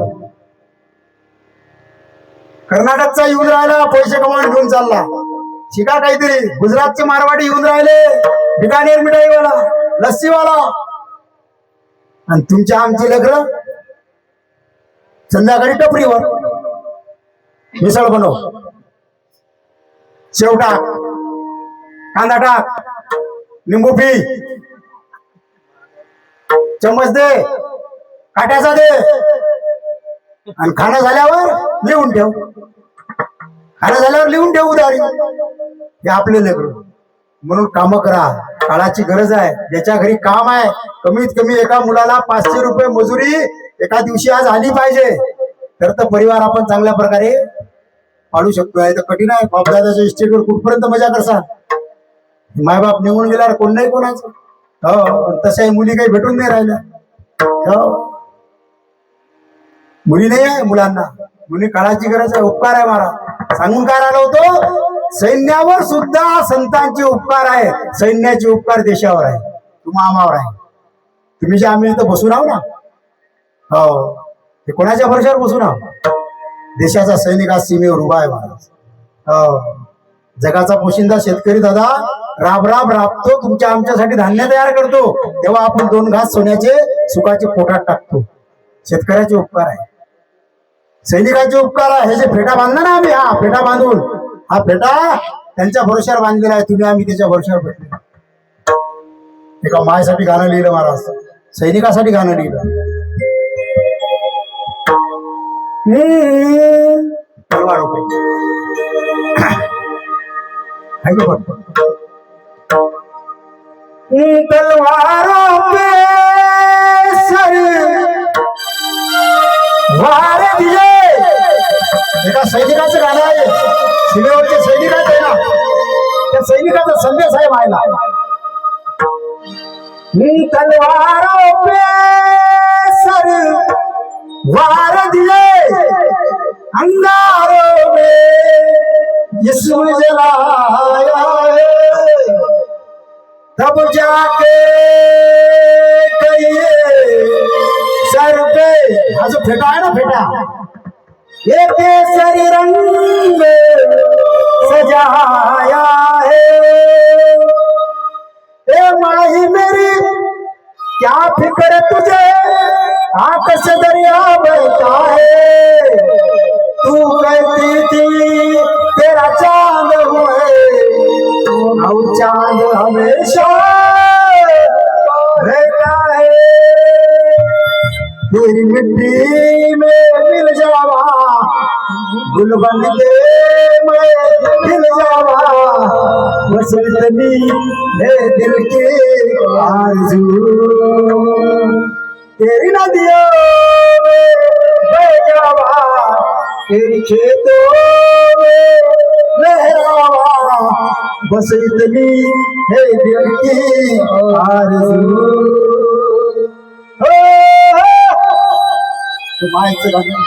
कर्नाटकचा येऊन राहिला, पैसे कमावून घेऊन चालला, शिका काहीतरी. गुजरातचे मारवाडी येऊन राहिले, बिकानेर मिठाईवाला, लस्सीवाला. आणि तुमच्या आमची लेकरं संध्याकाळी टपरीवर मिसळ बनव, शेव टाक, कांदा टाक, लिंबू पी, चम्मच दे, काट्याचा दे, आणि खाणं झाल्यावर लिहून ठेव. खाणं झाल्यावर लिहून ठेव उधारी. हे आपले लेकरं. म्हणून काम करा, काळाची गरज आहे. ज्याच्या घरी काम आहे, कमीत कमी एका मुलाला 500 रुपये मजुरी एका दिवशी आज आली पाहिजे, तर परिवार आपण चांगल्या प्रकारे पाडू शकतो. आहे तर कठीण आहे. बापदादाच्या इस्टेटवर कुठपर्यंत मजा करसा. मायबाप निघून गेल्यावर कोण नाही कोणाचं. हो, तशाही मुली काही भेटून नाही राहिल्या. हो, मुली नाही आहे मुलांना. मुली काळाची गरज आहे. उपकार आहे महाराज. सांगून काय राहिलो होतो, सैन्यावर सुद्धा संतांचे उपकार आहे. सैन्याचे उपकार देशावर आहे, तुम्हा आम्हावर आहे. तुम्ही जे आम्ही इथं बसून आहो ना, हो, ते कोणाच्या भरोशावर बसून आहो. देशाचा सैनिक आज सीमेवर उभा आहे महाराज. हो, जगाचा पोशिंदा शेतकरी दादा राब राब राबतो, तुमच्या आमच्यासाठी धान्य तयार करतो. तेव्हा आपण 2 घास सोन्याचे सुखाचे पोटात टाकतो. शेतकऱ्याचे उपकार आहे, सैनिकांचे उपकार आहे. हे जे फेटा बांधला ना आम्ही, हा फेटा बांधून, हा फेटा त्यांच्या भरोश्यावर बांधलेला आहे. तुम्ही आम्ही त्याच्या भरोश्यावर भेटले. एका मायसाठी गाणं लिहिलं महाराज, सैनिकासाठी गाणं लिहिलं. तलवार तलवारों पे सर वार दिए. एका सैनिकाचं गाणं आहे, सीमेवरच्या सैनिकाचं आहे ना, त्या सैनिकाचा संदेश आहे व्हायला. तलवारों पे सर वार दिए, अंगारों में यीशु जलाया है, तब जाके कहिए सर पे. हा जो फेटा आहे ना, फेटा ये केसरी रंग सजाया है. ए माही मेरी क्या फिक्र तुझे, आकाश दरिया बहता है. तू कहती थी तेरा चांद हुए, और चांद हमेशा रहता है. तेरी मिट्टी में मिल जावा, गुल बन के मैं मिल जावा. बस इतनी है दिल की आरज़ू, तेरी नदियों में बह जावा. फिर खेतों में लहरावा बस इतनी है दिल की आरज़ू। माईचं गाणं.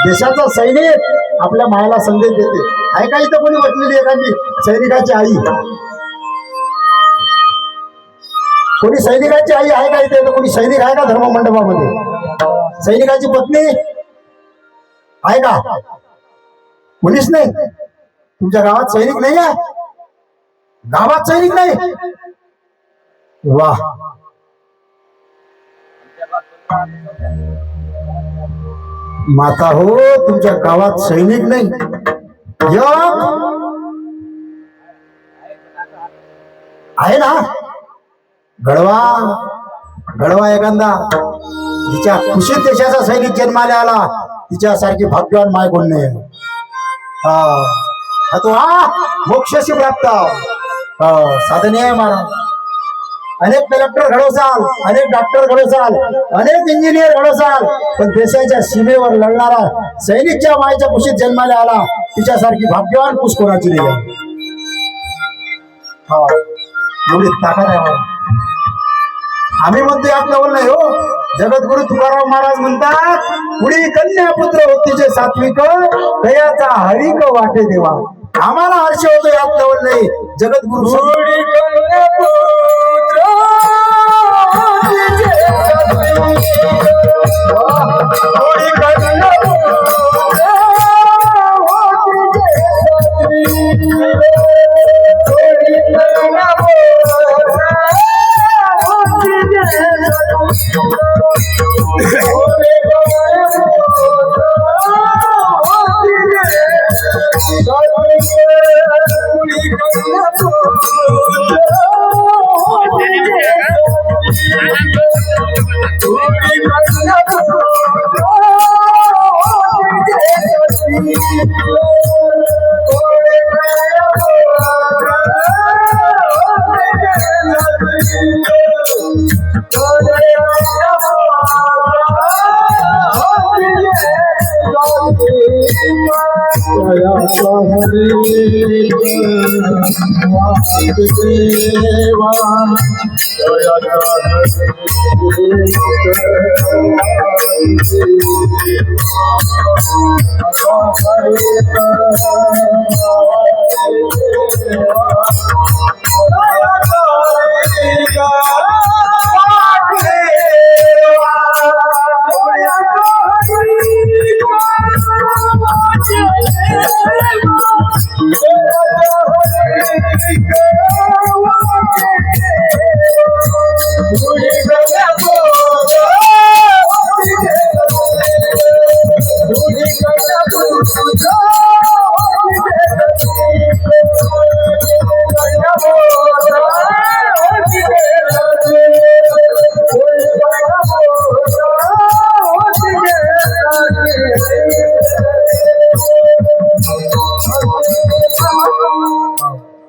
देशाचा सैनिक आपल्या मायाला संदेश देते. आहे का इथं कोणी बसलेली एखादी सैनिकाची आई? कोणी सैनिकाची आई आहे का इथे? कोणी सैनिक आहे का धर्म मंडपामध्ये? सैनिकाची पत्नी आहे का? कोणीच नाही. तुमच्या गावात सैनिक नाही आहे? गावात सैनिक नाही? वाह. माता हो, तुमच्या गावात सैनिक नाही. आहे ना घडवा घडवा एखादा जिच्या खुशीत देशाचा सैनिक जन्माला आला तिच्यासारखी भाग्यवान माय कोण नाही. हा तो मोक्षशी प्राप्त साधने आहे महाराज. अनेक कलेक्टर घडवसाल, अनेक डॉक्टर घडवसाल, अनेक इंजिनियर घडवसाल, पण देशाच्या सीमेवर लढणारा सैनिक ज्या मायेच्या कुशीत जन्माला आला तिच्यासारखी भाग्यवान कुश कोणाची नाही आहे. एवढी ताकद आहे मला. आम्ही म्हणतो यात नवल नाही हो. जगद्गुरु तुकाराम महाराज म्हणतात, पुढी कन्या पुत्र होतीचे सात्विक दयाचा हरिक वाटे देवा. आम्हाला हर्ष होतो यात नवल नाही. जगद्गुरु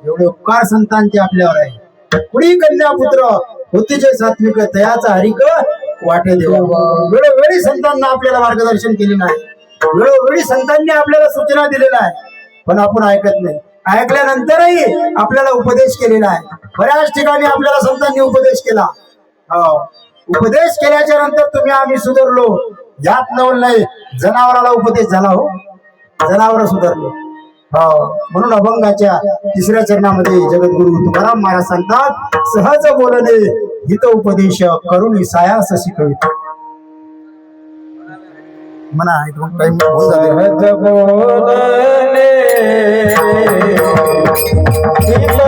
एवढे उपकार संतांचे आपल्यावर आहे. कुणी कन्या पुत्र होतीचे सात्विक दयाचा हरिक वाटे देवा. वेळोवेळी संतांना आपल्याला मार्गदर्शन केलेलं आहे. वेळोवेळी संतांनी आपल्याला सूचना दिलेल्या आहे, पण आपण ऐकत नाही. ऐकल्यानंतरही आपल्याला उपदेश केलेला आहे. बऱ्याच ठिकाणी आपल्याला संतांनी उपदेश केला. उपदेश केल्याच्या नंतर तुम्ही आम्ही सुधारलो यात नवल नाही. जनावराला उपदेश झाला हो, जनावर सुधारलो. म्हणून अभंगाच्या 3ऱ्या चरणामध्ये जगद्गुरु तुकाराम महाराज सांगतात, सहज बोलणे हित उपदेश करून सायास शिकवित. म्हणा टाइम सहज बोलणे हित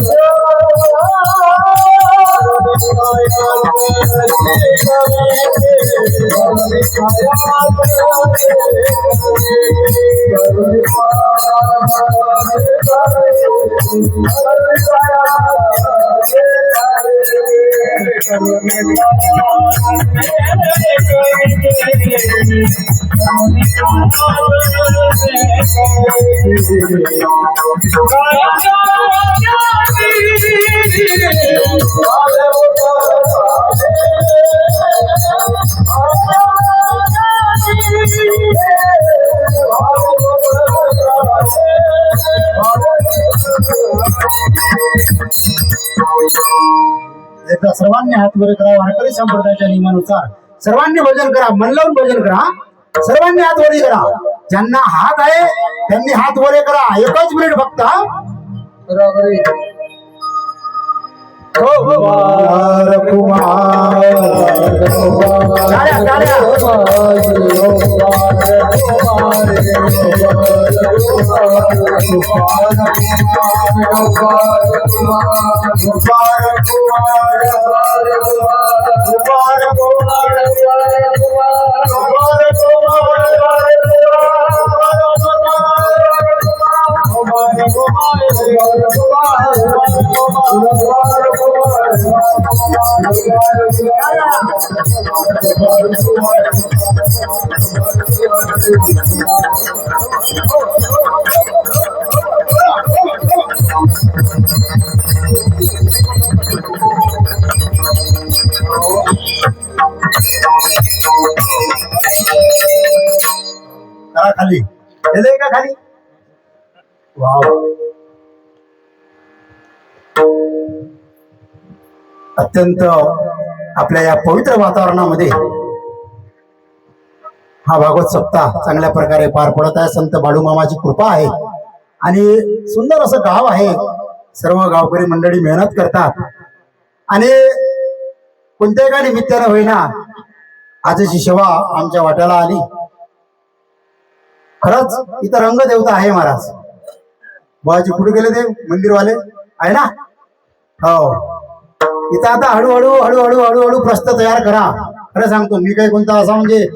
Oh, एकदा सर्वांनी हात वर करा. वारकरी संप्रदायाच्या नियमानुसार सर्वांनी भजन करा. मन लावून भजन करा. सर्वांनी हात वरी करा. ज्यांना हात आहे त्यांनी हात वरे करा. एकच मिनिट फक्त. कुमार कुमार खाली गेले का खाली. वाव. अत्यंत आपल्या या पवित्र वातावरणामध्ये हा भागवत सप्ताह चांगल्या प्रकारे पार पडत आहे. संत बाळूमामाची कृपा आहे आणि सुंदर असं गाव आहे. सर्व गावकरी मंडळी मेहनत करतात आणि कोणत्याही का निमित्तानं होईना आजची सेवा आमच्या वाट्याला आली. खरंच इथं रंगदेवता आहे महाराज. बाबाजी कुठे गेले ते मंदिरवाले आहे ना. हो इथं आता हळूहळू हळूहळू हळूहळू प्रस्थ तयार करा. खरं सांगतो मी काही कोणता असा म्हणजे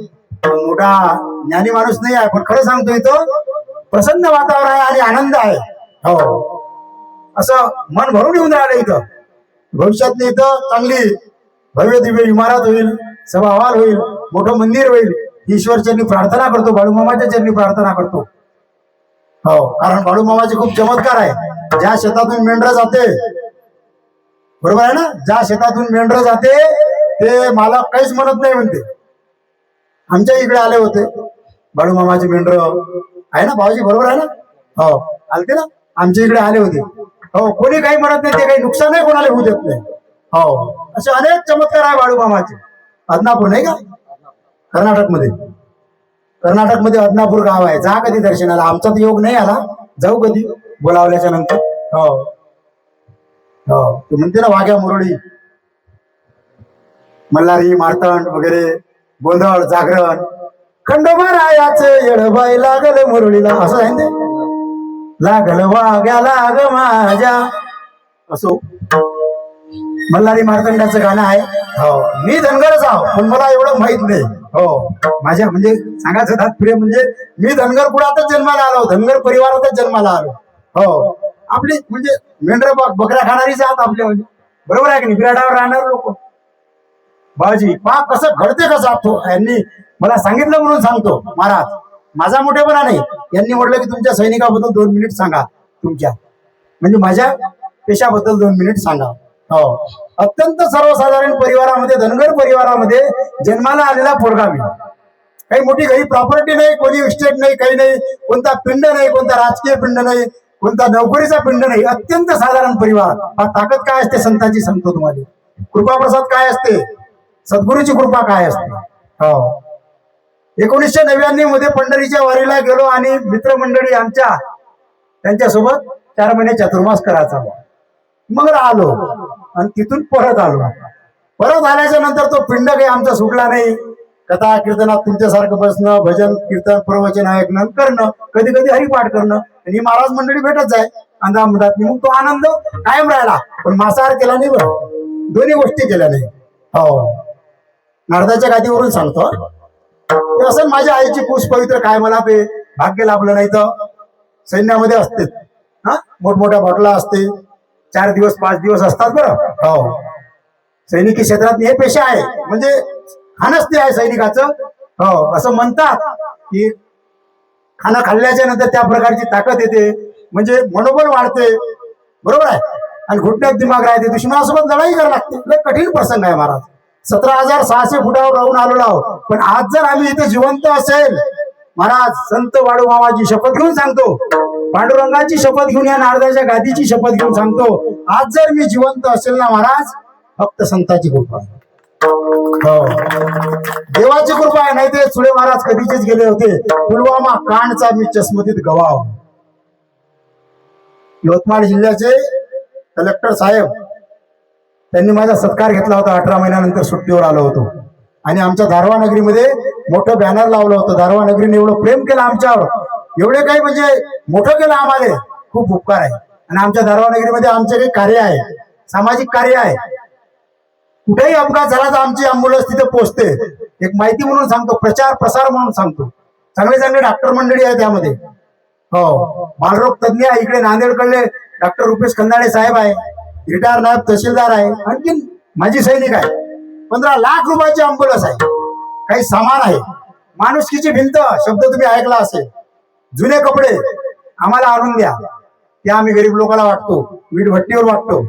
मोठा ज्ञानी माणूस नाही आहे, पण खरं सांगतो इथं प्रसन्न वातावरण आहे आणि आनंद आहे. हो असं मन भरून येऊन राहिलं. इथं भविष्यातली इथं चांगली भव्य दिव्य इमारत होईल, सभा हॉल होईल, मोठं मंदिर होईल. ईश्वर चरणी प्रार्थना करतो, बाळूमामाच्या चरणी प्रार्थना करतो. हो कारण बाळूमामाचे खूप चमत्कार आहे. ज्या शेतातून मेंढर जाते, बरोबर आहे ना, ज्या शेतातून मेंढर जाते ते मला काहीच म्हणत नाही म्हणते. आमच्या इकडे आले होते बाळूमामाचे मेंढर आहे ना भाऊजी, बरोबर आहे ना. हो आलते ना, आमच्या इकडे आले होते. हो कोणी काही म्हणत नाही, ते काही नुकसान नाही कोणाला होऊ देत नाही. हो असे अनेक चमत्कार आहे बाळूमामाचे. आदनापूर नाही का, कर्नाटकमध्ये. कर्नाटकमध्ये आदनापूर गाव आहे. जा कधी दर्शनाला. आमचा तर योग नाही आला, जाऊ कधी बोलावल्याच्या नंतर. हो हो ते म्हणते ना वाघ्या मुरळी, मल्हारी, मार्तंड वगैरे, गोंधळ, जागरण, खंडोबारायाचे येडबाई लागल मुरळीला, असं आहे ते. लागल वाघ्या लाग माझ्या, असो मल्हारी मार्तंडाचं गाणं आहे. हो मी धनगरच आहो, पण मला एवढं माहित नाही. हो माझ्या म्हणजे सांगायचं तात्पर्य म्हणजे मी धनगर कुळातच जन्माला आलो, धनगर परिवारातच जन्माला आलो. हो आपली म्हणजे मेंढर बकऱ्या खाणारीच आहात आपल्या म्हणजे, बरोबर आहे की नाही. बिराडावर राहणार लोक. बाजी पा कसं घडते कसं असतो. यांनी मला सांगितलं म्हणून सांगतो महाराज, माझा मोठेपणा नाही. यांनी म्हटलं की तुमच्या सैनिकाबद्दल 2 मिनिट सांगा, तुमच्या म्हणजे माझ्या पेशाबद्दल 2 मिनिट सांगा. हो अत्यंत सर्वसाधारण परिवारामध्ये, धनगर परिवारामध्ये जन्माला आलेला पोरगा मी. काही मोठी काही प्रॉपर्टी नाही, कोणी इस्टेट नाही, काही नाही, कोणता पिंड नाही, कोणता राजकीय पिंड नाही, कोणता नोकरीचा पिंड नाही. अत्यंत साधारण परिवार. हा ताकद काय असते संतांची सांगतो तुम्हाला. कृपाप्रसाद काय असते, सद्गुरूची कृपा काय असते. हो 1999 मध्ये पंढरीच्या वारीला गेलो आणि मित्रमंडळी आमच्या त्यांच्यासोबत 4 महिने चातुर्मास करायचा. मग राहिलो आणि तिथून परत आलो. परत आल्याच्या नंतर तो पिंड काही आमचा सुटला नाही. कथा कीर्तनात तुमच्यासारखं बसणं, भजन कीर्तन प्रवचन ऐकणं, करणं, कधी कधी हरिपाठ करणं, आणि महाराज मंडळी भेटत जाय अंदामंदात. मग तो आनंद कायम राहिला. पण मांसाहार केला नाही बरं, दोन्ही गोष्टी केल्या नाही. हो नारदाच्या गादीवरून सांगतो. ते असं माझ्या आईची कुश पवित्र, काय मला ते भाग्य लाभलं नाही तर सैन्यामध्ये असते, हा मोठमोठ्या बॉटला असते, 4 दिवस 5 दिवस असतात बरं. हो, सैनिकी क्षेत्रात हे पेशा आहे, म्हणजे खाणच ते आहे सैनिकाचं. हो, असं म्हणतात की खाणं खाल्ल्याच्या नंतर त्या प्रकारची ताकद येते, म्हणजे मनोबल वाढते, बरोबर आहे. आणि घुटण्यात दिमाग राहते, दुश्मनासोबत लढाई करावी लागते. लय कठीण प्रसंग आहे महाराज. 17,600 फुटावर राहून आलेलो आहोत, पण आज जर आम्ही इथे जिवंत असेल, महाराज संत वाळू मामाची शपथ घेऊन सांगतो, पांडुरंगाची शपथ घेऊन, या नारदाच्या गादीची शपथ घेऊन सांगतो, आज जर मी जिवंत असेल ना महाराज, फक्त संताची कृपा आहे. हो, देवाची कृपा आहे. नाही ते सुळे महाराज कधीचेच गेले होते. पुलवामा कांडचा मी चष्मदीत गवाव. यवतमाळ जिल्ह्याचे कलेक्टर साहेब त्यांनी माझा सत्कार घेतला होता. 18 महिन्यानंतर सुट्टीवर आलो होतो आणि आमच्या धारवा नगरीमध्ये मोठं बॅनर लावलं होतं. धारवा नगरीने एवढं प्रेम केलं आमच्यावर, एवढे काही म्हणजे मोठं केलं आम्हाला, खूप उपकार आहे. आणि आमच्या धारवा नगरीमध्ये आमचे काही कार्य आहे, सामाजिक कार्य आहे. कुठेही अपघात झाला तर आमची अँब्युलन्स तिथे पोहोचते. एक माहिती म्हणून सांगतो, प्रचार प्रसार म्हणून सांगतो. चांगले चांगले डॉक्टर मंडळी आहे त्यामध्ये. हो, बालरोग तज्ञ आहे इकडे नांदेडकडले डॉक्टर रुपेश खंदाडे साहेब आहे, रिटायर नायब तहसीलदार आहे. आणखी माजी सैनिक आहे. 15 लाख रुपयाची अँब्युलन्स आहे. काही सामान आहे. माणुसकीची भिंत शब्द तुम्ही ऐकला असेल. जुने कपडे आम्हाला आणून द्या, ते आम्ही गरीब लोकांना वाटतो, वीटभट्टीवर वाटतो.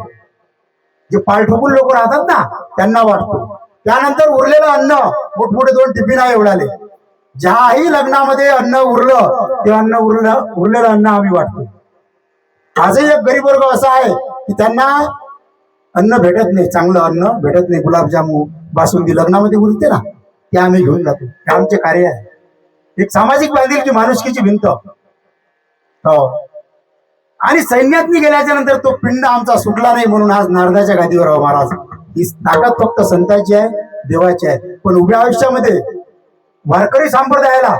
जे पालठोकून लोक राहतात ना त्यांना वाटतो. त्यानंतर उरलेलं अन्न मोठमोठे 2 टिफिन आहे एवढाले. ज्याही लग्नामध्ये अन्न उरलं ते अन्न उरलेलं अन्न आम्ही वाटतो. आजही एक गरीब वर्ग असा आहे की त्यांना अन्न भेटत नाही, चांगलं अन्न भेटत नाही. गुलाबजामून बासुंदी लग्नामध्ये उरते ना, ते आम्ही घेऊन जातो. हे आमचे कार्य आहे. एक सामाजिक बांधिलकी, माणुसकीची भिंत. हो, आणि सैन्यातनी गेल्याच्या नंतर तो पिंड आमचा सुटला नाही, म्हणून आज नारदाच्या गादीवर आहो महाराज. ही ताकद फक्त संतांची आहे, देवाची आहे. पण उभ्या आयुष्यामध्ये वारकरी संप्रदायाला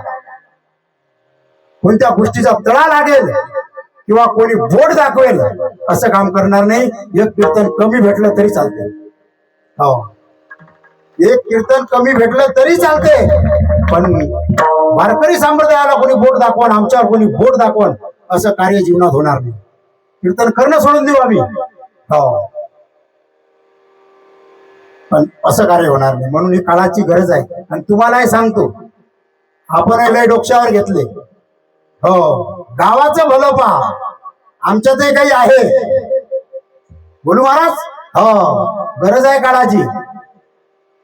कोणत्या गोष्टीचा तळा लागेल किंवा कोणी बोट दाखवेल असं काम करणार नाही. एक कीर्तन कमी भेटलं तरी चालते. हो, एक कीर्तन कमी भेटलं तरी चालते, पण वारकरी संप्रदायाला कोणी बोट दाखवण, आमच्यावर कोणी बोट दाखवण असं कार्य जीवनात होणार नाही. कीर्तन करणं सोडून देऊ आम्ही. हो, पण असं कार्य होणार नाही. म्हणून ही काळाची गरज आहे. आणि तुम्हालाही सांगतो, आपण लय डोक्यावर घेतले. हो, गावाचं भलं पहा, आमच्यातही काही आहे. बोलू महाराज. हो, गरज आहे काळाची.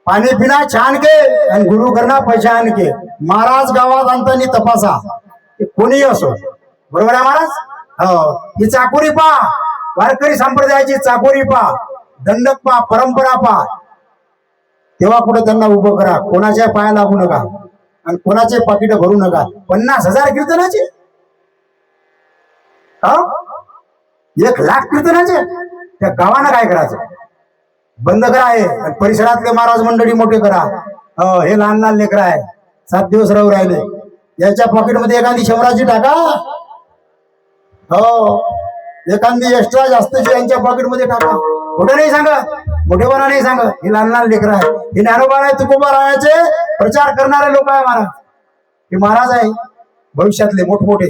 पाणी पिना छान के आणि गुरु करना पहचान के. महाराज गावात आणतानी तपासा, कोणीही असो. बरोबर आहे महाराज. हो, ही चाकोरी पा, वारकरी संप्रदायाची चाकोरी पा, दंडक पा, परंपरा पा. तेव्हा कुठे त्यांना उभं करा. कोणाच्या पाया लागू नका आणि कोणाचे पाकिट भरू नका. 50,000 कीर्तनाचे, 1,00,000 कीर्तनाचे, त्या गावानं काय करायचं? बंद करा हे. परिसरातले महाराज मंडळी मोठे करा. हे लहान लहान लेकर आहे, 7 दिवस राहू राहिले, याच्या पॉकेटमध्ये एखादी 100ची टाका. हो, एखादी एक्स्ट्रा जास्तची यांच्या पॉकेटमध्ये टाका. कुठे नाही सांगत, मोठेपणा नाही सांगत. हे लहान लहान लेकर आहे. हे ज्ञानोबा आहे, तुकोबा रायाचे प्रचार करणारे लोक आहे महाराज. हे महाराज आहे भविष्यातले मोठमोठे.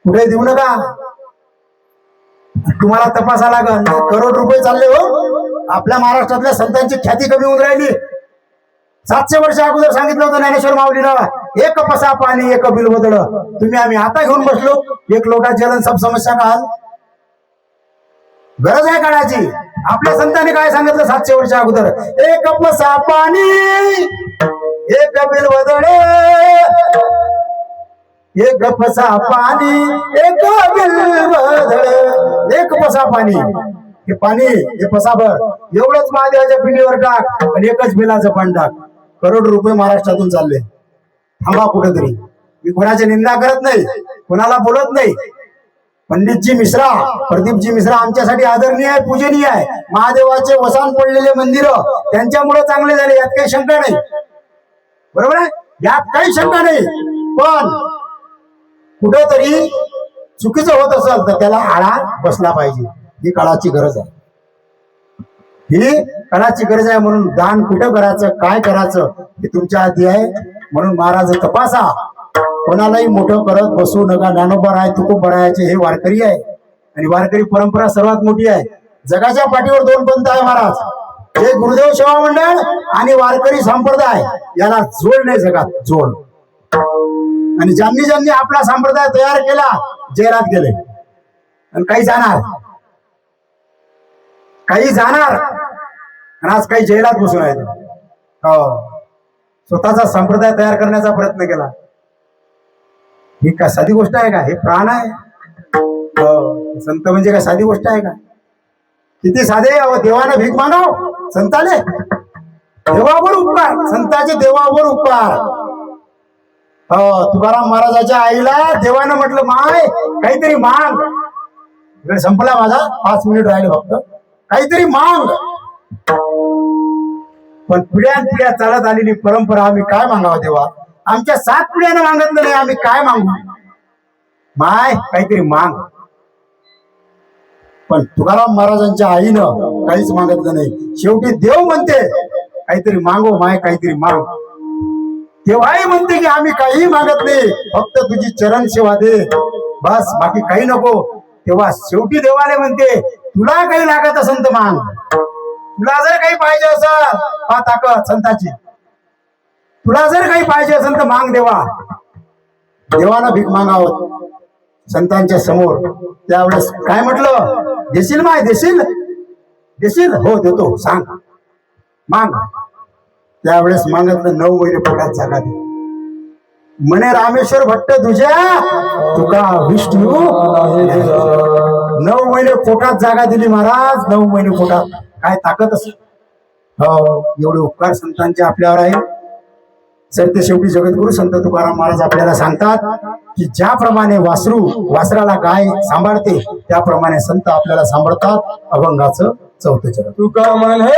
कुठे देऊ नका, तुम्हाला तपासा लागल. करोड रुपये चालले हो. आपल्या महाराष्ट्रातल्या संतांची ख्याती कमी होऊन राहिली. 700 वर्ष अगोदर सांगितलं होतं ज्ञानेश्वर माऊलीनं, एक पसा पाणी एक बिल बदल. तुम्ही आम्ही आता घेऊन बसलो, 1 लोटा जलन सब समस्या का हल. गरज आहे काळाची. आपल्या संतांनी काय सांगितलं 700 वर्ष अगोदर, एक पसा पाणी एक बिल बदल, एक पसा पाणी एक बिल बदल. एक पसा पाणी, हे पाणी हे पसाभर एवढंच महादेवाच्या पिंडीवर टाक आणि एकच बिलाचं पाणी टाक. करोड रुपये महाराष्ट्रातून चालले. थांबा कुठेतरी. मी कोणाची निंदा करत नाही, कोणाला बोलत नाही. पंडितजी मिश्रा, प्रदीपजी मिश्रा आमच्यासाठी आदरणीय आहे, पूजनीय आहे. महादेवाचे वसान पडलेले मंदिर त्यांच्यामुळे चांगले झाले, यात काही शंका नाही. बरोबर आहे, यात काही शंका नाही. पण कुठेतरी चुकीचं होत असेल तर त्याला आळा बसला पाहिजे. ही काळाची गरज आहे. ही काळाची गरज आहे. म्हणून दान कुठं करायचं, काय करायचं हे तुमच्या हाती आहे. म्हणून महाराज तपासा, कोणालाही मोठं करत बसू नका. ज्ञानोबा आहे, तुकोबा रायाचे हे वारकरी आहे आणि वारकरी परंपरा सर्वात मोठी आहे. जगाच्या पाठीवर दोन पंथ आहे महाराज, हे गुरुदेव सेवा मंडळ आणि वारकरी संप्रदाय. याला जोड नाही जगात, जोड. आणि ज्यांनी ज्यांनी आपला संप्रदाय तयार केला जेलात गेले आणि काही जाणार आणि आज काही जेलात बसून आहेत. हो, स्वतःचा संप्रदाय तयार करण्याचा प्रयत्न केला. ही काय साधी गोष्ट आहे का? हे प्राण आहे. हो, संत म्हणजे काय साधी गोष्ट आहे का? किती साधे. देवानं भीक मागाव संताले, देवावर उपकार, संताचे देवावर उपकार. तुकाराम महाराजाच्या आईला देवानं म्हटलं माय काहीतरी माग. वेळ संपला माझा, 5 मिनिट राहिले फक्त. काहीतरी माग. पण पिढ्या चालत आलेली परंपरा, आम्ही काय मागावं देवा? आमच्या 7 पिढ्यानं मागितलं नाही, आम्ही काय मागू? माय काहीतरी माग. पण तुकाराम महाराजांच्या आईनं काहीच मागितलं नाही. शेवटी देव म्हणते काहीतरी मागो माय, काहीतरी माग. तेव्हाही म्हणते की आम्ही काही मागत नाही, फक्त तुझी चरण सेवा दे बस, बाकी काही नको. तेव्हा शेवटी देवाने म्हणते तुला काही लागत असेल तर माग. तुला जर काही पाहिजे असेल, हा ताकद संताची, तुला जर काही पाहिजे असेल तर माग देवा. देवानं भीक मागावं संतांच्या समोर. त्यावेळेस काय म्हटलं? देशील माय, देशील देशील? हो देतो, सांग माग. त्यावेळेस मागितलं 9 महिने पोटात जागा दे. म्हणे रामेश्वर भट्ट तुझ्या तुका विष्णू 9 महिने पोटात जागा दिली महाराज. 9 महिने पोटात. काय ताकद असेल. हो, एवढे उपकार संतांचे आपल्यावर आहे. तर ते शेवटी जगद्गुरु संत तुकाराम महाराज आपल्याला सांगतात की ज्याप्रमाणे वासराला गाय सांभाळते त्याप्रमाणे संत आपल्याला सांभाळतात. अभंगाचं 4थं चरण. तुका म्हणे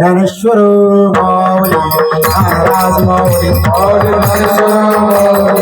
ज्ञानेश्वर माऊली महाराज माऊली ज्ञानेश्वर माऊली